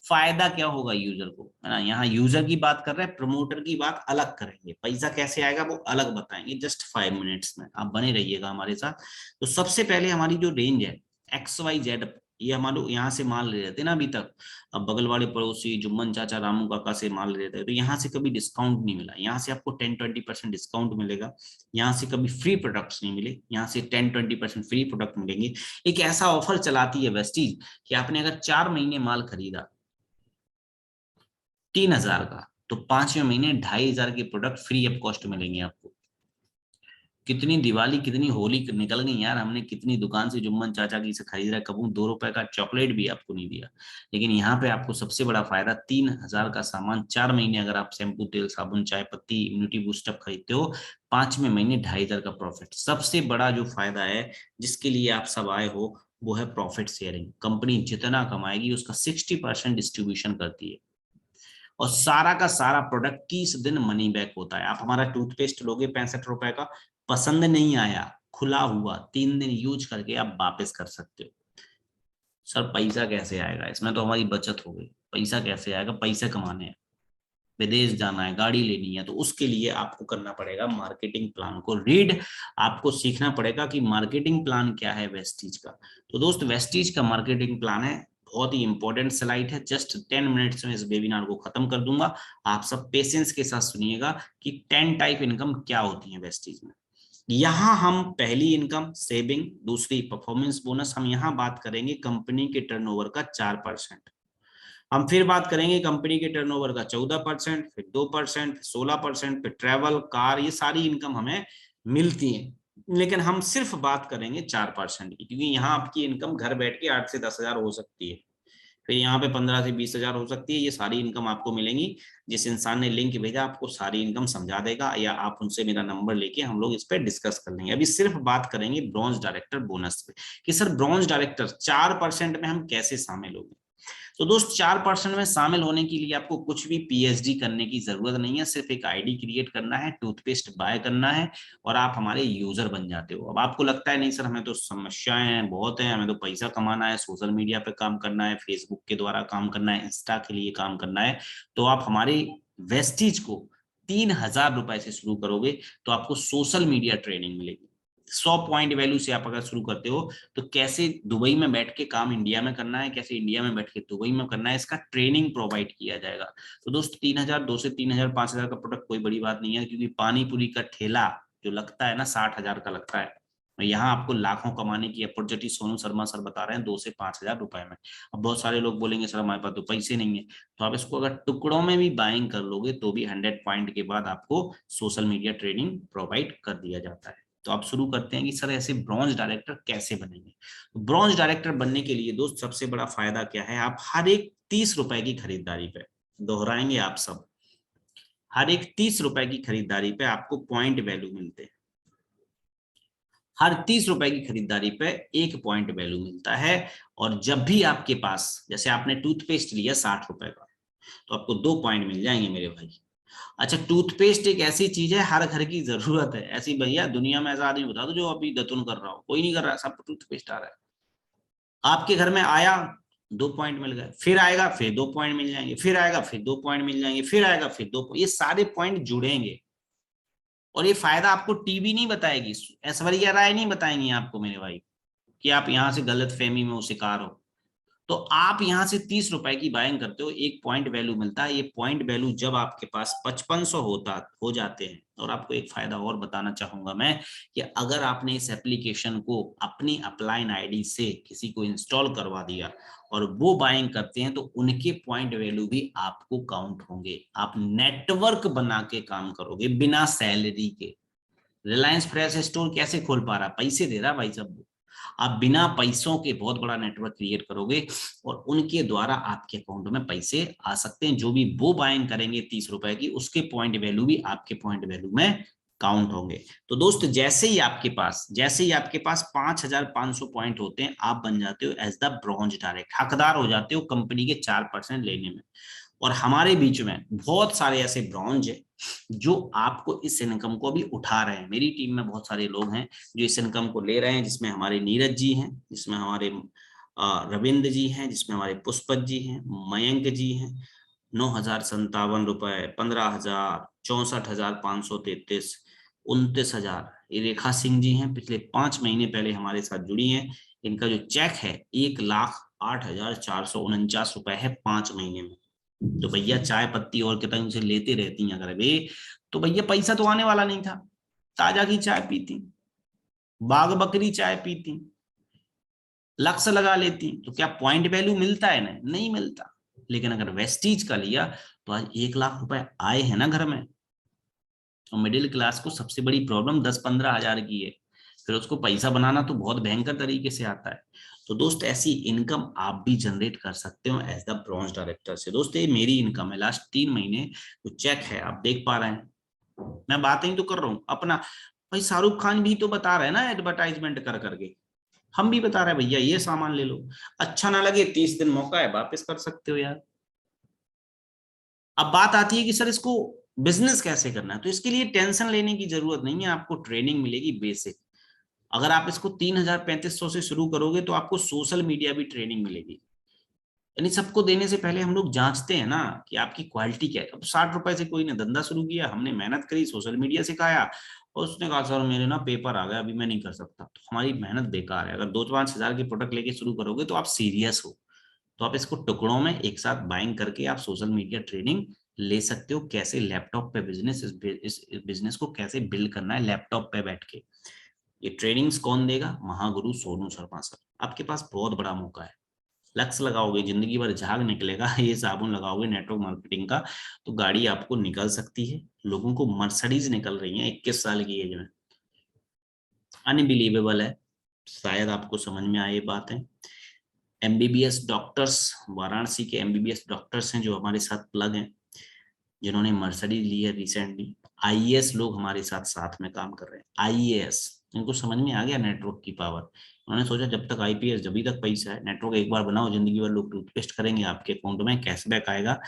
फायदा क्या होगा यूजर को, है ना। यहाँ यूजर की बात कर रहे हैं, प्रमोटर की बात अलग करेंगे, पैसा कैसे आएगा वो अलग बताएंगे जस्ट 5 मिनट्स में, आप बने रहिएगा हमारे साथ। तो सबसे पहले हमारी जो रेंज है XYZ, ये हमारे यहाँ से माल ले रहे थे ना अभी तक। अब बगल वाले पड़ोसी जुम्मन चाचा, रामू काका से माल ले रहे थे, तो यहाँ से कभी डिस्काउंट नहीं मिला, यहाँ से आपको 10-20% डिस्काउंट मिलेगा। यहाँ से कभी फ्री प्रोडक्ट्स नहीं मिले, यहाँ से 10-20% फ्री प्रोडक्ट मिलेंगे। एक ऐसा ऑफर चलाती है वेस्टीज कि आपने अगर 4 महीने माल खरीदा 3,000 का, तो 5वें महीने 2,500 के प्रोडक्ट फ्री ऑफ कॉस्ट मिलेंगे आपको। कितनी दिवाली कितनी होली निकल गई यार, हमने कितनी दुकान से जुम्मन चाचा की से खरीद रहा, कबू 2 रुपए का चॉकलेट भी आपको नहीं दिया। लेकिन यहाँ पे आपको सबसे बड़ा फायदा, 3,000 का सामान 4 महीने अगर आप शैम्पू, तेल, साबुन, चाय पत्ती, इम्यूनिटी बूस्टअप खरीदते हो, 5वें महीने 2,500 का प्रॉफिट। सबसे बड़ा जो फायदा है जिसके लिए आप सब आए हो वो है प्रॉफिट शेयरिंग। कंपनी जितना कमाएगी उसका 60% डिस्ट्रीब्यूशन करती है, और सारा का सारा प्रोडक्ट 30 दिन मनी बैक होता है। आप हमारा टूथपेस्ट लोगे 65 रुपए का, पसंद नहीं आया, खुला हुआ, 3 दिन यूज करके आप वापस कर सकते हो। सर पैसा कैसे आएगा, इसमें तो हमारी बचत हो गई। पैसा कैसे आएगा, पैसे कमाने हैं, विदेश जाना है, गाड़ी लेनी है, तो उसके लिए आपको करना पड़ेगा मार्केटिंग प्लान को रीड। आपको सीखना पड़ेगा कि मार्केटिंग प्लान क्या है वेस्टीज का। तो दोस्त वेस्टीज का मार्केटिंग प्लान है, बहुत ही इंपॉर्टेंट स्लाइड है, जस्ट 10 मिनट्स में इस वेबिनार को खत्म कर दूंगा। आप सब पेशेंस के साथ सुनिएगा कि 10 टाइप इनकम क्या होती है वेस्टीज में। यहाँ हम पहली इनकम सेविंग, दूसरी परफॉर्मेंस बोनस, हम यहाँ बात करेंगे कंपनी के टर्नओवर का 4%। हम फिर बात करेंगे कंपनी के टर्नओवर का 14%, फिर 2%, 16%, फिर ट्रैवल, कार, ये सारी इनकम हमें मिलती है। लेकिन हम सिर्फ बात करेंगे 4% की, क्योंकि यहाँ आपकी इनकम घर बैठ के 8 से 10 हजार हो सकती है। फिर यहाँ पे 15 से 20 हजार हो सकती है। ये सारी इनकम आपको मिलेंगी। जिस इंसान ने लिंक भेजा आपको सारी इनकम समझा देगा, या आप उनसे मेरा नंबर लेके हम लोग इस पर डिस्कस कर लेंगे। अभी सिर्फ बात करेंगे ब्रॉन्ज डायरेक्टर बोनस पे कि सर ब्रॉन्ज डायरेक्टर 4% में हम कैसे शामिल होंगे। तो दोस्त 4% में शामिल होने के लिए आपको कुछ भी पीएचडी करने की जरूरत नहीं है। सिर्फ एक आईडी क्रिएट करना है, टूथपेस्ट बाय करना है और आप हमारे यूजर बन जाते हो। अब आपको लगता है नहीं सर हमें तो समस्याएं हैं बहुत है, हमें तो पैसा कमाना है, सोशल मीडिया पे काम करना है, फेसबुक के द्वारा काम करना है, इंस्टा के लिए काम करना है, तो आप हमारे वेस्टीज को 3,000 रुपए से शुरू करोगे तो आपको सोशल मीडिया ट्रेनिंग मिलेगी। 100 पॉइंट वैल्यू से आप अगर शुरू करते हो तो कैसे दुबई में बैठ के काम इंडिया में करना है, कैसे इंडिया में बैठ के दुबई में करना है, इसका ट्रेनिंग प्रोवाइड किया जाएगा। तो दोस्त 3,000, 2 से 3,000, 5,000 का प्रोडक्ट कोई बड़ी बात नहीं है, क्योंकि पानी पूरी का ठेला जो लगता है ना 60,000 का लगता है, यहाँ आपको लाखों कमाने की अपॉर्चुनिटी सोनू शर्मा सर बता रहे हैं 2 से 5,000 रुपए में। अब बहुत सारे लोग बोलेंगे सर हमारे पास तो पैसे नहीं है, तो आप इसको अगर टुकड़ों में भी बाइंग कर लोगे तो भी 100 पॉइंट के बाद आपको सोशल मीडिया ट्रेनिंग प्रोवाइड कर दिया जाता है। तो आप शुरू करते हैं कि सर ऐसे ब्रॉन्ज डायरेक्टर कैसे बनेंगे। तो ब्रॉन्ज डायरेक्टर बनने के लिए दोस्त सबसे बड़ा फायदा क्या है, आप हर एक 30 रुपए की खरीदारी पे, दोहराएंगे आप सब, हर एक 30 रुपए की खरीदारी पे आपको पॉइंट वैल्यू मिलते हैं। हर 30 रुपए की खरीदारी पे 1 पॉइंट वैल्यू मिलता है। और जब भी आपके पास, जैसे आपने टूथपेस्ट लिया 60 रुपए का, तो आपको 2 पॉइंट मिल जाएंगे मेरे भाई। अच्छा, टूथपेस्ट एक ऐसी चीज है हर घर की जरूरत है। ऐसी भैया दुनिया में ऐसा आदमी बता दो जो अभी दतुन कर रहा हो, कोई नहीं कर रहा है, सबको टूथपेस्ट आ रहा है। आपके घर में आया 2 पॉइंट मिल गए, फिर आएगा फिर 2 पॉइंट मिल जाएंगे, फिर आएगा फिर 2 पॉइंट मिल जाएंगे, फिर आएगा फिर 2, ये सारे पॉइंट जुड़ेंगे। और ये फायदा आपको टीवी नहीं बताएगी, ऐश्वर्या राय नहीं बताएंगी आपको मेरे भाई, कि आप यहाँ से गलत फहमी में शिकार हो। तो आप यहाँ से 30 रुपए की बाइंग करते हो, 1 पॉइंट वैल्यू मिलता है। ये पॉइंट वैल्यू जब आपके पास 5500 हो जाते हैं। और आपको एक फायदा और बताना चाहूंगा मैं, कि अगर आपने इस एप्लीकेशन को अपनी अपलाइन आईडी से किसी को इंस्टॉल करवा दिया और वो बाइंग करते हैं, तो उनके पॉइंट वैल्यू भी आपको काउंट होंगे। आप नेटवर्क बना के काम करोगे बिना सैलरी के। रिलायंस फ्रेश स्टोर कैसे खोल पा रहा, पैसे दे रहा भाई सब। आप बिना पैसों के बहुत बड़ा नेटवर्क क्रिएट करोगे और उनके द्वारा आपके अकाउंट में पैसे आ सकते हैं। जो भी वो बाइंग करेंगे 30 रुपए की, उसके पॉइंट वैल्यू भी आपके पॉइंट वैल्यू में काउंट होंगे। तो दोस्त जैसे ही आपके पास 5,500 पॉइंट होते हैं, आप बन जाते हो एज द ब्रॉन्ज डायरेक्ट, हकदार हो जाते हो कंपनी के 4% लेने में। और हमारे बीच में बहुत सारे ऐसे ब्रॉन्ज है जो आपको इस इनकम को भी उठा रहे हैं। मेरी टीम में बहुत सारे लोग हैं जो इस इनकम को ले रहे हैं, जिसमें हमारे नीरज जी हैं, जिसमें हमारे रविंद्र जी हैं, जिसमें हमारे पुष्पत जी हैं, मयंक जी हैं। 9,057 रुपए, 15,000, 64,533, 29,000। ये रेखा सिंह जी हैं, पिछले 5 महीने पहले हमारे साथ जुड़ी हैं। इनका जो चेक है 1,08,449 रुपए है 5 महीने में। तो भैया चाय पत्ती और कितना उनसे लेते रहती हैं अगर वे, तो भैया पैसा तो आने वाला नहीं था। ताजा की चाय पीती, बाग बकरी चाय पीती, लक्ष्य लगा लेती, तो क्या पॉइंट वैल्यू मिलता है ना, नहीं मिलता। लेकिन अगर वेस्टीज का लिया तो आज 1,00,000 रुपए आए हैं ना घर में। और मिडिल क्लास को सबसे बड़ी प्रॉब्लम 10-15 हजार की है, फिर उसको पैसा बनाना तो बहुत भयंकर तरीके से आता है। तो दोस्त ऐसी इनकम आप भी जनरेट कर सकते हो एज द ब्रॉन्ज डायरेक्टर से। दोस्त ये मेरी इनकम है लास्ट 3 महीने, तो चेक है आप देख पा रहे हैं। मैं बातें ही तो कर रहा हूँ अपना। भाई शाहरुख खान भी तो बता रहे हैं ना एडवर्टाइजमेंट कर करके, हम भी बता रहे हैं भैया ये सामान ले लो, अच्छा ना लगे 30 दिन मौका है वापस कर सकते हो यार। अब बात आती है कि सर इसको बिजनेस कैसे करना है, तो इसके लिए टेंशन लेने की जरूरत नहीं है, आपको ट्रेनिंग मिलेगी बेसिक। अगर आप इसको 3,000-3,500 से शुरू करोगे तो आपको सोशल मीडिया भी ट्रेनिंग मिलेगी। यानी सबको देने से पहले हम लोग जांचते हैं ना कि आपकी क्वालिटी क्या है। अब 60 रुपए से कोई ने धंधा शुरू किया, हमने मेहनत करी, सोशल मीडिया सिखाया और उसने कहा सर मेरे ना पेपर आ गया अभी मैं नहीं कर सकता, तो हमारी मेहनत बेकार है। अगर 2-5 हजार के प्रोडक्ट लेके शुरू करोगे तो आप सीरियस हो, तो आप इसको टुकड़ों में एक साथ बाइंग करके आप सोशल मीडिया ट्रेनिंग ले सकते हो। कैसे लैपटॉप पे बिजनेस, इस बिजनेस को कैसे बिल्ड करना है लैपटॉप पे बैठ के। ये ट्रेनिंग्स कौन देगा, महागुरु सोनू शर्मा सर। आपके पास बहुत बड़ा मौका है, लक्स लगाओगे जिंदगी भर झाग निकलेगा। ये साबुन लगाओगे नेटवर्क मार्केटिंग का, तो गाड़ी आपको निकल सकती है। लोगों को मर्सिडीज निकल रही है 21 साल की एज में, अनबिलीवेबल है। शायद आपको समझ में आए बात है। एमबीबीएस डॉक्टर्स, वाराणसी के एमबीबीएस डॉक्टर्स हैं जो हमारे साथ प्लग हैं, जिन्होंने मर्सिडीज ली है रिसेंटली। आईएएस लोग हमारे साथ साथ में काम कर रहे हैं। आईएएस, इनको समझ में आ गया नेटवर्क की पावर। उन्होंने सोचा जब तक आईपीएस जब तक पैसा है, नेटवर्क एक बार बनाओ, जिंदगी भर लोग टूथपेस्ट करेंगे, आपके अकाउंट में कैशबैक आएगा।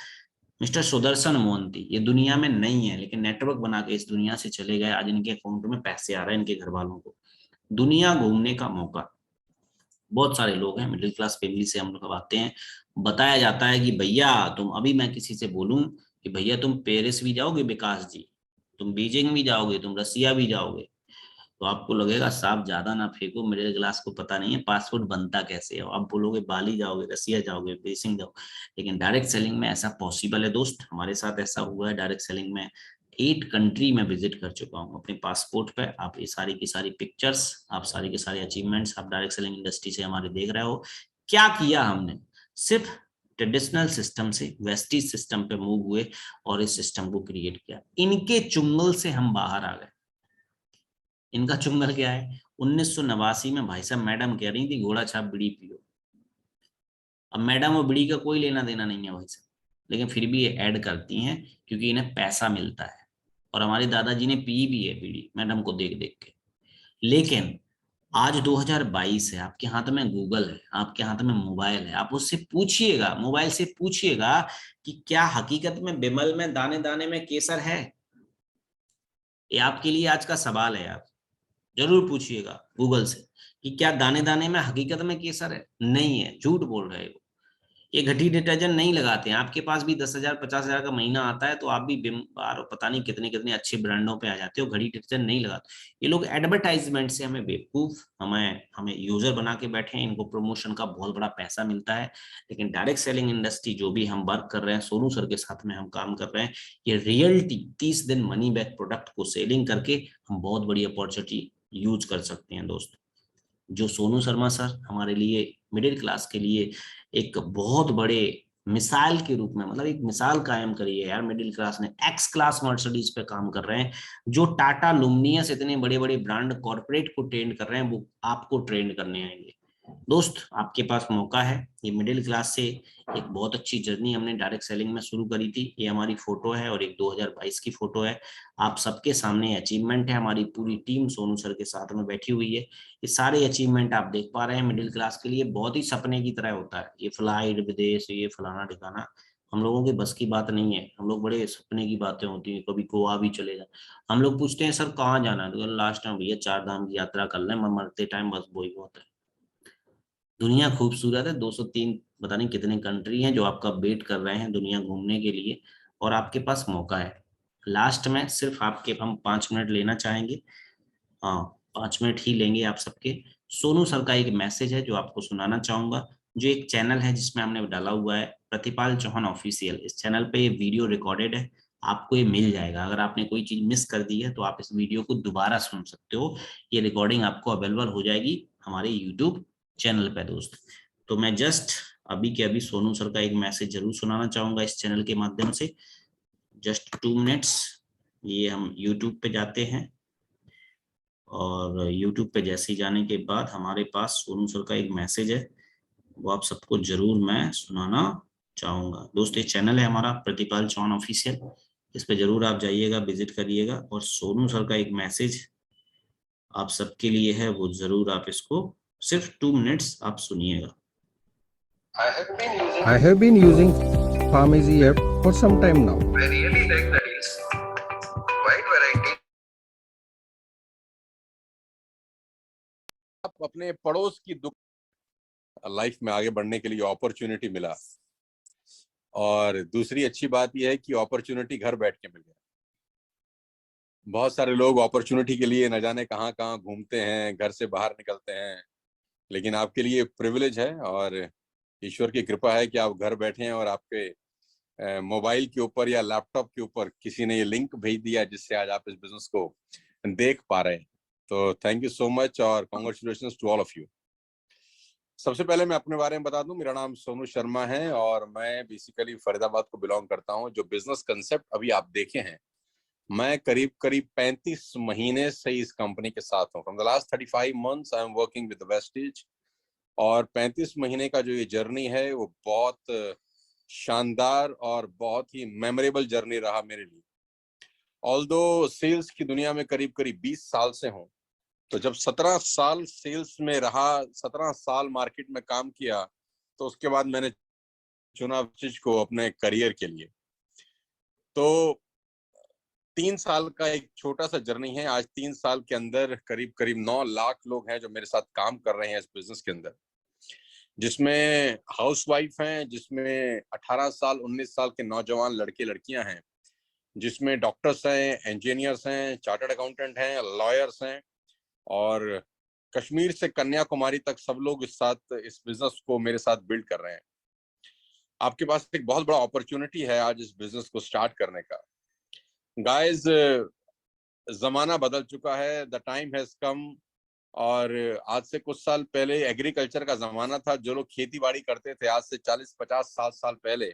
मिस्टर सुदर्शन मोहंती ये दुनिया में नहीं है, लेकिन नेटवर्क बना के इस दुनिया से चले गए। आज इनके अकाउंट में पैसे आ रहे हैं, इनके घर वालों को दुनिया घूमने का मौका। बहुत सारे लोग हैं मिडिल क्लास फैमिली से, हम लोग आते हैं, बताया जाता है कि भैया तुम, अभी मैं किसी से बोलूं कि भैया तुम पेरिस भी जाओगे विकास जी, तुम बीजिंग भी जाओगे, तुम रसिया भी जाओगे, तो आपको लगेगा साहब ज्यादा ना फेंको, मिडिल क्लास को पता नहीं है पासपोर्ट बनता कैसे है। आप बोलोगे बाली जाओगे, रसिया जाओगे, बेसिंग जाओ, लेकिन डायरेक्ट सेलिंग में ऐसा पॉसिबल है दोस्त। हमारे साथ ऐसा हुआ है, डायरेक्ट सेलिंग में 8 कंट्री में विजिट कर चुका हूँ अपने पासपोर्ट पे। आप ये सारी की सारी पिक्चर्स, आप सारी के सारे अचीवमेंट्स आप डायरेक्ट सेलिंग इंडस्ट्री से हमारे देख रहे हो। क्या किया हमने, सिर्फ ट्रेडिशनल सिस्टम से वेस्टीज सिस्टम पे मूव हुए और इस सिस्टम को क्रिएट किया। इनके चुंगल से हम बाहर आ गए। इनका चुंगल क्या है, 1989 में भाई साहब मैडम कह रही थी घोड़ा छाप बीड़ी पियो। अब मैडम और बीड़ी का कोई लेना देना नहीं है भाई साहब, लेकिन फिर भी ये ऐड करती हैं क्योंकि इन्हें पैसा मिलता है। और हमारे दादाजी ने पी भी है बीड़ी मैडम को देख देख के। लेकिन आज 2022 है, आपके हाथ में गूगल है, आपके हाथ में मोबाइल है, आप उससे पूछिएगा, मोबाइल से पूछिएगा कि क्या हकीकत में बिमल में दाने दाने में केसर है। ये आपके लिए आज का सवाल है यार, जरूर पूछिएगा गूगल से कि क्या दाने दाने में हकीकत में केसर है। नहीं है, झूठ बोल रहे हो। ये घटी डिटर्जेंट नहीं लगाते हैं। आपके पास भी 10,000 50,000 का महीना आता है तो आप भी बीमार और पता नहीं कितने कितने अच्छे ब्रांडों पे आ जाते हो, घड़ी डिटर्जेंट नहीं लगाते। ये लोग एडवर्टाइजमेंट से हमें बेवकूफ, हमें हमें यूजर बना के बैठे हैं। इनको प्रमोशन का बहुत बड़ा पैसा मिलता है। लेकिन डायरेक्ट सेलिंग इंडस्ट्री जो भी हम वर्क कर रहे हैं, सोनू सर के साथ में हम काम कर रहे हैं, ये रियलिटी 30 दिन मनी बैक प्रोडक्ट को सेलिंग करके हम बहुत बड़ी अपॉर्चुनिटी यूज कर सकते हैं दोस्त। जो सोनू शर्मा सर हमारे लिए, मिडिल क्लास के लिए एक बहुत बड़े मिसाल के रूप में, मतलब एक मिसाल कायम करी है यार मिडिल क्लास ने। एक्स क्लास मर्सिडीज पे काम कर रहे हैं। जो टाटा लुमिनियस इतने बड़े बड़े ब्रांड कॉर्पोरेट को ट्रेंड कर रहे हैं, वो आपको ट्रेंड करने आएंगे। दोस्त आपके पास मौका है। ये मिडिल क्लास से एक बहुत अच्छी जर्नी हमने डायरेक्ट सेलिंग में शुरू करी थी। ये हमारी फोटो है और एक 2022 की फोटो है। आप सबके सामने अचीवमेंट है, हमारी पूरी टीम सोनू सर के साथ में बैठी हुई है। ये सारे अचीवमेंट आप देख पा रहे हैं। मिडिल क्लास के लिए बहुत ही सपने की तरह होता है ये फ्लाइट, विदेश, ये फलाना ठिकाना हम लोगों के बस की बात नहीं है। हम लोग बड़े सपने की बातें होती हैं, कभी गोवा भी चले जाए। हम लोग पूछते हैं सर कहाँ जाना है, तो लास्ट टाइम भैया 4 धाम की यात्रा कर लें, मरते टाइम बस वही बहुत है। दुनिया खूबसूरत है, 203 पता नहीं कितने कंट्री हैं जो आपका वेट कर रहे हैं दुनिया घूमने के लिए, और आपके पास मौका है। लास्ट में सिर्फ आपके हम 5 मिनट लेना चाहेंगे। हाँ, 5 मिनट ही लेंगे आप सबके। सोनू सर का एक मैसेज है जो आपको सुनाना चाहूंगा। जो एक चैनल है जिसमें हमने डाला हुआ है प्रतिपाल चौहान ऑफिशियल, इस चैनल पे ये वीडियो रिकॉर्डेड है, आपको ये मिल जाएगा। अगर आपने कोई चीज मिस कर दी है तो आप इस वीडियो को दोबारा सुन सकते हो। ये रिकॉर्डिंग आपको अवेलेबल हो जाएगी हमारे यूट्यूब चैनल पे दोस्त। तो मैं जस्ट अभी के अभी सोनू सर का एक मैसेज जरूर सुनाना चाहूंगा इस चैनल के माध्यम से। Just 2 minutes. ये हम यूट्यूब पे जाते हैं और YouTube पे जैसे ही जाने के बाद हमारे पास सोनू सर का एक मैसेज है, वो आप सबको जरूर मैं सुनाना चाहूंगा। दोस्त ये चैनल है हमारा प्रतिपाल चौहान ऑफिशियल, इस पे जरूर आप जाइएगा, विजिट करिएगा, और सोनू सर का एक मैसेज आप सबके लिए है, वो जरूर आप इसको सिर्फ 2 मिनट्स आप सुनिएगा। I have been using Pharmacy app for some time now. I really like the deals. Wide variety. आप अपने पड़ोस की दुख लाइफ में आगे बढ़ने के लिए अपॉर्चुनिटी मिला, और दूसरी अच्छी बात यह है कि अपॉर्चुनिटी घर बैठ के मिल गया। बहुत सारे लोग अपॉर्चुनिटी के लिए न जाने कहाँ कहाँ घूमते हैं, घर से बाहर निकलते हैं, लेकिन आपके लिए प्रिविलेज है और ईश्वर की कृपा है कि आप घर बैठे हैं और आपके मोबाइल के ऊपर या लैपटॉप के ऊपर किसी ने ये लिंक भेज दिया जिससे आज आप इस बिजनेस को देख पा रहे हैं। तो थैंक यू सो मच और congratulations to all of you. सबसे पहले मैं अपने बारे में बता दूं, मेरा नाम सोनू शर्मा है और मैं बेसिकली फरीदाबाद को बिलोंग करता हूं। जो बिजनेस कंसेप्ट अभी आप देखे हैं, मैं करीब करीब 35 महीने से इस कंपनी के साथ हूं। From the last 35 months I am working with wastage और 35 महीने का जो ये जर्नी है वो बहुत शानदार और बहुत ही मेमोरेबल जर्नी रहा मेरे लिए। ऑल्दो सेल्स की दुनिया में करीब करीब 20 साल से हूँ, तो जब 17 साल सेल्स में रहा, 17 साल मार्केट में काम किया, तो उसके बाद मैंने चुना उस चीज को अपने करियर के लिए। तो 3 साल का एक छोटा सा जर्नी है। आज 3 साल के अंदर करीब करीब 9 लाख लोग हैं जो मेरे साथ काम कर रहे हैं इस बिजनेस के अंदर, जिसमें हाउसवाइफ हैं, जिसमें 18 साल 19 साल के नौजवान लड़के लड़कियां हैं, जिसमें डॉक्टर्स हैं, इंजीनियर्स हैं, चार्टर्ड अकाउंटेंट हैं, लॉयर्स हैं, और कश्मीर से कन्याकुमारी तक सब लोग इस बिजनेस को मेरे साथ बिल्ड कर रहे हैं। आपके पास एक बहुत बड़ा अपॉर्चुनिटी है आज इस बिजनेस को स्टार्ट करने का। गाइस, जमाना बदल चुका है, द टाइम हैज कम। और आज से कुछ साल पहले एग्रीकल्चर का जमाना था। जो लोग खेती बाड़ी करते थे आज से 40 50 60 साल पहले,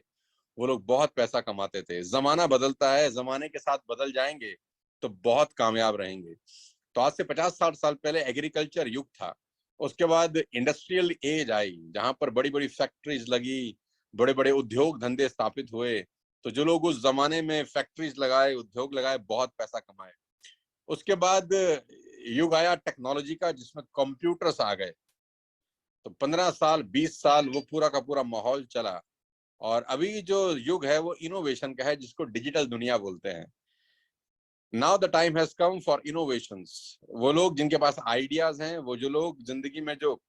वो लोग बहुत पैसा कमाते थे। जमाना बदलता है, जमाने के साथ बदल जाएंगे तो बहुत कामयाब रहेंगे। तो आज से 50 60 साल पहले एग्रीकल्चर युग था। उसके बाद इंडस्ट्रियल एज आई, जहां पर बड़ी बड़ी फैक्ट्रीज लगी, बड़े बड़े उद्योग धंधे स्थापित हुए। तो जो लोग उस जमाने में फैक्ट्रीज लगाए, उद्योग लगाए, बहुत पैसा कमाए। उसके बाद युग आया टेक्नोलॉजी का, जिसमें कंप्यूटर्स आ गए। तो 15 साल 20 साल वो पूरा का पूरा माहौल चला। और अभी जो युग है वो इनोवेशन का है, जिसको डिजिटल दुनिया बोलते हैं। Now the time has come for innovations. वो लोग जिनके पास आइडियाज हैं, वो जो लोग जिंदगी में जो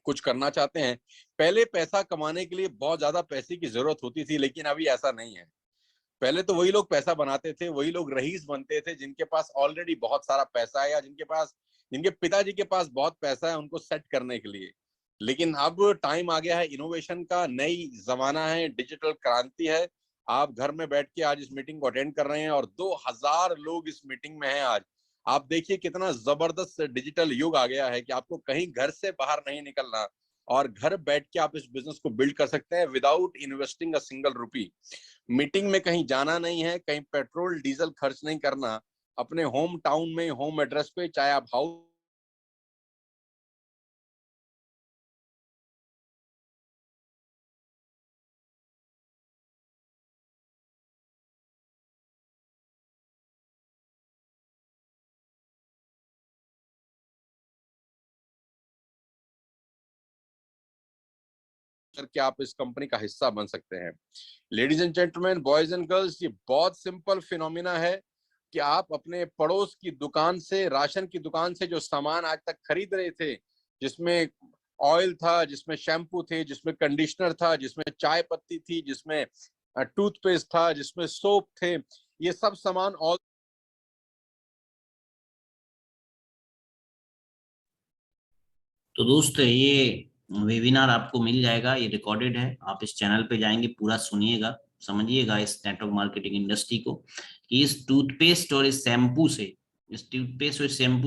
कुछ करना चाहते हैं। पहले पैसा कमाने के लिए बहुत ज्यादा पैसे की जरूरत होती थी, लेकिन अभी ऐसा नहीं है। पहले तो वही लोग पैसा बनाते थे, वही लोग रईस बनते थे जिनके पास ऑलरेडी बहुत सारा पैसा है, या जिनके पिताजी के पास बहुत पैसा है उनको सेट करने के लिए। लेकिन अब टाइम आ गया है इनोवेशन का, नई जमाना है, डिजिटल क्रांति है। आप घर में बैठ के आज इस मीटिंग को अटेंड कर रहे हैं और 2000 लोग इस मीटिंग में हैं आज। आप देखिए कितना जबरदस्त डिजिटल युग आ गया है कि आपको कहीं घर से बाहर नहीं निकलना, और घर बैठ के आप इस बिजनेस को बिल्ड कर सकते हैं without investing a single rupee. Meeting में कहीं जाना नहीं है, कहीं पेट्रोल डीजल खर्च नहीं करना। अपने होम टाउन में, होम एड्रेस पे, चाहे आप हाउस करके आप इस कंपनी का हिस्सा बन सकते हैं। Ladies and gentleman, boys and girls, ये बहुत सिंपल फिनोमिना है कि आप अपने पड़ोस की दुकान से, राशन की दुकान से जो सामान आज तक खरीद रहे थे, जिसमें ऑयल था, जिसमें शैम्पू थे, जिसमें कंडीशनर था, जिसमें चाय पत्ती थी, जिसमें टूथपेस्ट था, जिसमें सोप थे, ये सब सामान ऑल तो दोस्त ये वेबिनार आपको मिल जाएगा, ये रिकॉर्डेड है, आप इस चैनल पे जाएंगे, पूरा सुनिएगा, समझिएगा इस नेटवर्क मार्केटिंग इंडस्ट्री को, कि इस टूथपेस्ट और इस शैम्पू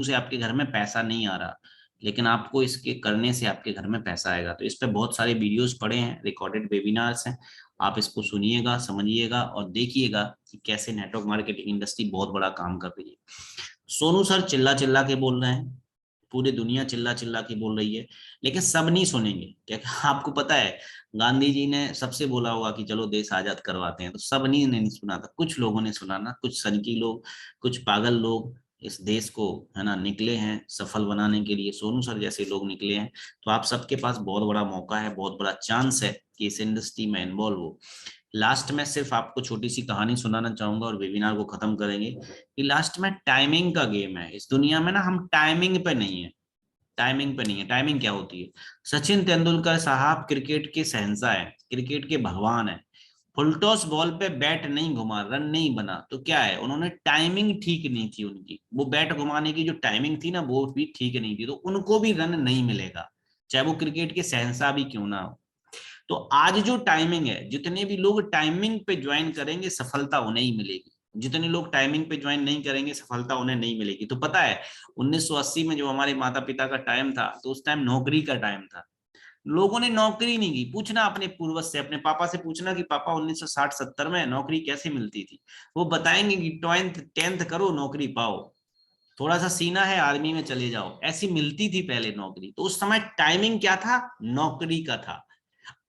से आपके घर में पैसा नहीं आ रहा, लेकिन आपको इसके करने से आपके घर में पैसा आएगा। तो इस पे बहुत सारे वीडियोस पड़े हैं, रिकॉर्डेड वेबिनार्स हैं, आप इसको सुनिएगा, समझिएगा और देखिएगा कि कैसे नेटवर्क मार्केटिंग इंडस्ट्री बहुत बड़ा काम कर रही है। सोनू सर चिल्ला चिल्ला के बोल रहे हैं, पूरी दुनिया चिल्ला चिल्ला के बोल रही है, लेकिन सब नहीं सुनेंगे। क्या आपको पता है, गांधी जी ने सबसे बोला होगा कि चलो देश आजाद करवाते हैं, तो सब नहीं सुना था, कुछ लोगों ने सुना ना, कुछ सनकी लोग, कुछ पागल लोग इस देश को, है ना, निकले हैं सफल बनाने के लिए, सोनू सर जैसे लोग निकले हैं। तो आप सबके पास बहुत बड़ा मौका है, बहुत बड़ा चांस है कि इस इंडस्ट्री में इन्वॉल्व हो। लास्ट में सिर्फ आपको छोटी सी कहानी सुनाना चाहूंगा और वेबिनार को खत्म करेंगे, कि लास्ट में टाइमिंग का गेम है इस दुनिया में ना, हम टाइमिंग पे नहीं है, टाइमिंग पे नहीं है। टाइमिंग क्या होती है? सचिन तेंदुलकर साहब क्रिकेट के शहंशाह है, क्रिकेट के भगवान है, फुलटॉस बॉल पे बैट नहीं घुमा, रन नहीं बना, तो क्या है, उन्होंने टाइमिंग ठीक नहीं थी उनकी, वो बैट घुमाने की जो टाइमिंग थी ना वो भी ठीक नहीं थी, तो उनको भी रन नहीं मिलेगा, चाहे वो क्रिकेट के शहंशाह भी क्यों ना हो। तो आज जो टाइमिंग है, जितने भी लोग टाइमिंग पे ज्वाइन करेंगे सफलता उन्हें ही मिलेगी, जितने लोग टाइमिंग पे ज्वाइन नहीं करेंगे सफलता उन्हें नहीं मिलेगी। तो पता है 1980 में जो हमारे माता पिता का टाइम था, तो उस टाइम नौकरी का टाइम था, लोगों ने नौकरी नहीं की। पूछना अपने पूर्वज से, अपने पापा से पूछना कि पापा 1960-70 में नौकरी कैसे मिलती थी, वो बताएंगे कि 10th करो नौकरी पाओ। थोड़ा सा सीना है आर्मी में चले जाओ, ऐसी मिलती थी पहले नौकरी। तो उस समय टाइमिंग क्या था, नौकरी का था।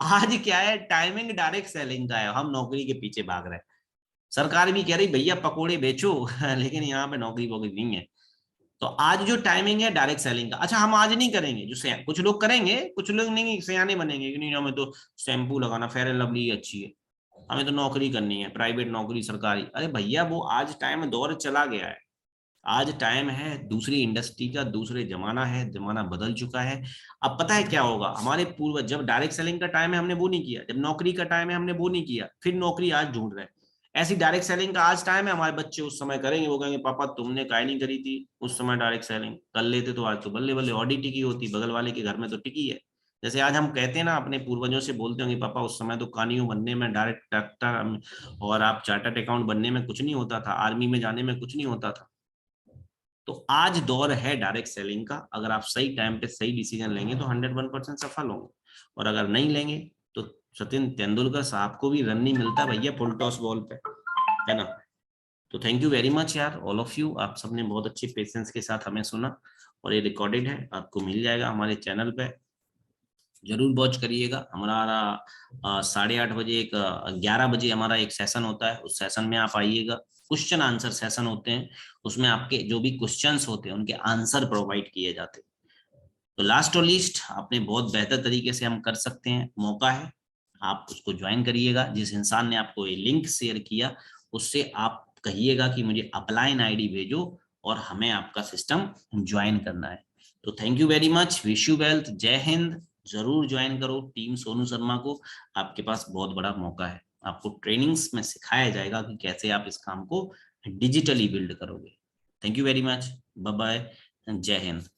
आज क्या है, टाइमिंग डायरेक्ट सेलिंग का है, हम नौकरी के पीछे भाग रहे हैं। सरकार भी कह रही भैया पकोड़े बेचो लेकिन यहाँ पे नौकरी वोकरी नहीं है। तो आज जो टाइमिंग है डायरेक्ट सेलिंग का। अच्छा हम आज नहीं करेंगे, जो से कुछ लोग करेंगे, कुछ लोग नहीं सयाने बनेंगे कि नहीं हमें तो शैम्पू लगाना, फेयर एंड लवली अच्छी है, हमें तो नौकरी करनी है, प्राइवेट नौकरी सरकारी। अरे भैया वो आज टाइम दौर चला गया है। आज टाइम है दूसरी इंडस्ट्री का, दूसरे जमाना है, जमाना बदल चुका है। अब पता है क्या होगा, हमारे पूर्वज जब डायरेक्ट सेलिंग का टाइम है हमने वो नहीं किया, जब नौकरी का टाइम है हमने वो नहीं किया, फिर नौकरी आज ढूंढ रहे हैं। ऐसी डायरेक्ट सेलिंग का आज टाइम है, हमारे बच्चे उस समय करेंगे, वो कहेंगे पापा तुमने काहे नहीं करी थी उस समय डायरेक्ट सेलिंग, कर लेते तो आज तो बल्ले बल्ले ऑडी टिकी होती, बगल वाले के घर में तो टिकी है। जैसे आज हम कहते हैं ना, अपने पूर्वजों से बोलते होंगे पापा उस समय तो कानियों बनने में, डायरेक्ट डॉक्टर और आप चार्टर्ड अकाउंट बनने में कुछ नहीं होता था, आर्मी में जाने में कुछ नहीं होता था। तो आज दौर है डायरेक्ट सेलिंग का। अगर आप सही टाइम पे सही डिसीजन लेंगे तो 101% सफल होंगे, और अगर नहीं लेंगे तो सचिन तेंदुलकर साहब को भी रन नहीं मिलता भैया फुल टॉस बॉल पे, है ना। तो थैंक यू वेरी मच यार ऑल ऑफ यू, आप सबने बहुत अच्छे पेशेंस के साथ हमें सुना। और ये रिकॉर्डेड है, आपको मिल जाएगा हमारे चैनल पे, जरूर वॉच करिएगा। हमारा 8:30 बजे, 11 बजे हमारा एक सेशन होता है, उस सेशन में आप आइएगा। क्वेश्चन आंसर सेशन होते हैं, उसमें आपके जो भी क्वेश्चंस होते हैं उनके आंसर प्रोवाइड किए जाते हैं। तो लास्ट और लीस्ट आपने बहुत बेहतर तरीके से हम कर सकते हैं, मौका है, आप उसको ज्वाइन करिएगा। जिस इंसान ने आपको ये लिंक शेयर किया उससे आप कहिएगा कि मुझे अपलाइन आईडी भेजो और हमें आपका सिस्टम ज्वाइन करना है। तो thank you very much, wish you wealth, जय हिंद। जरूर ज्वाइन करो टीम सोनू शर्मा को, आपके पास बहुत बड़ा मौका है। आपको ट्रेनिंग्स में सिखाया जाएगा कि कैसे आप इस काम को डिजिटली बिल्ड करोगे। Thank you very much, bye bye, जय हिंद।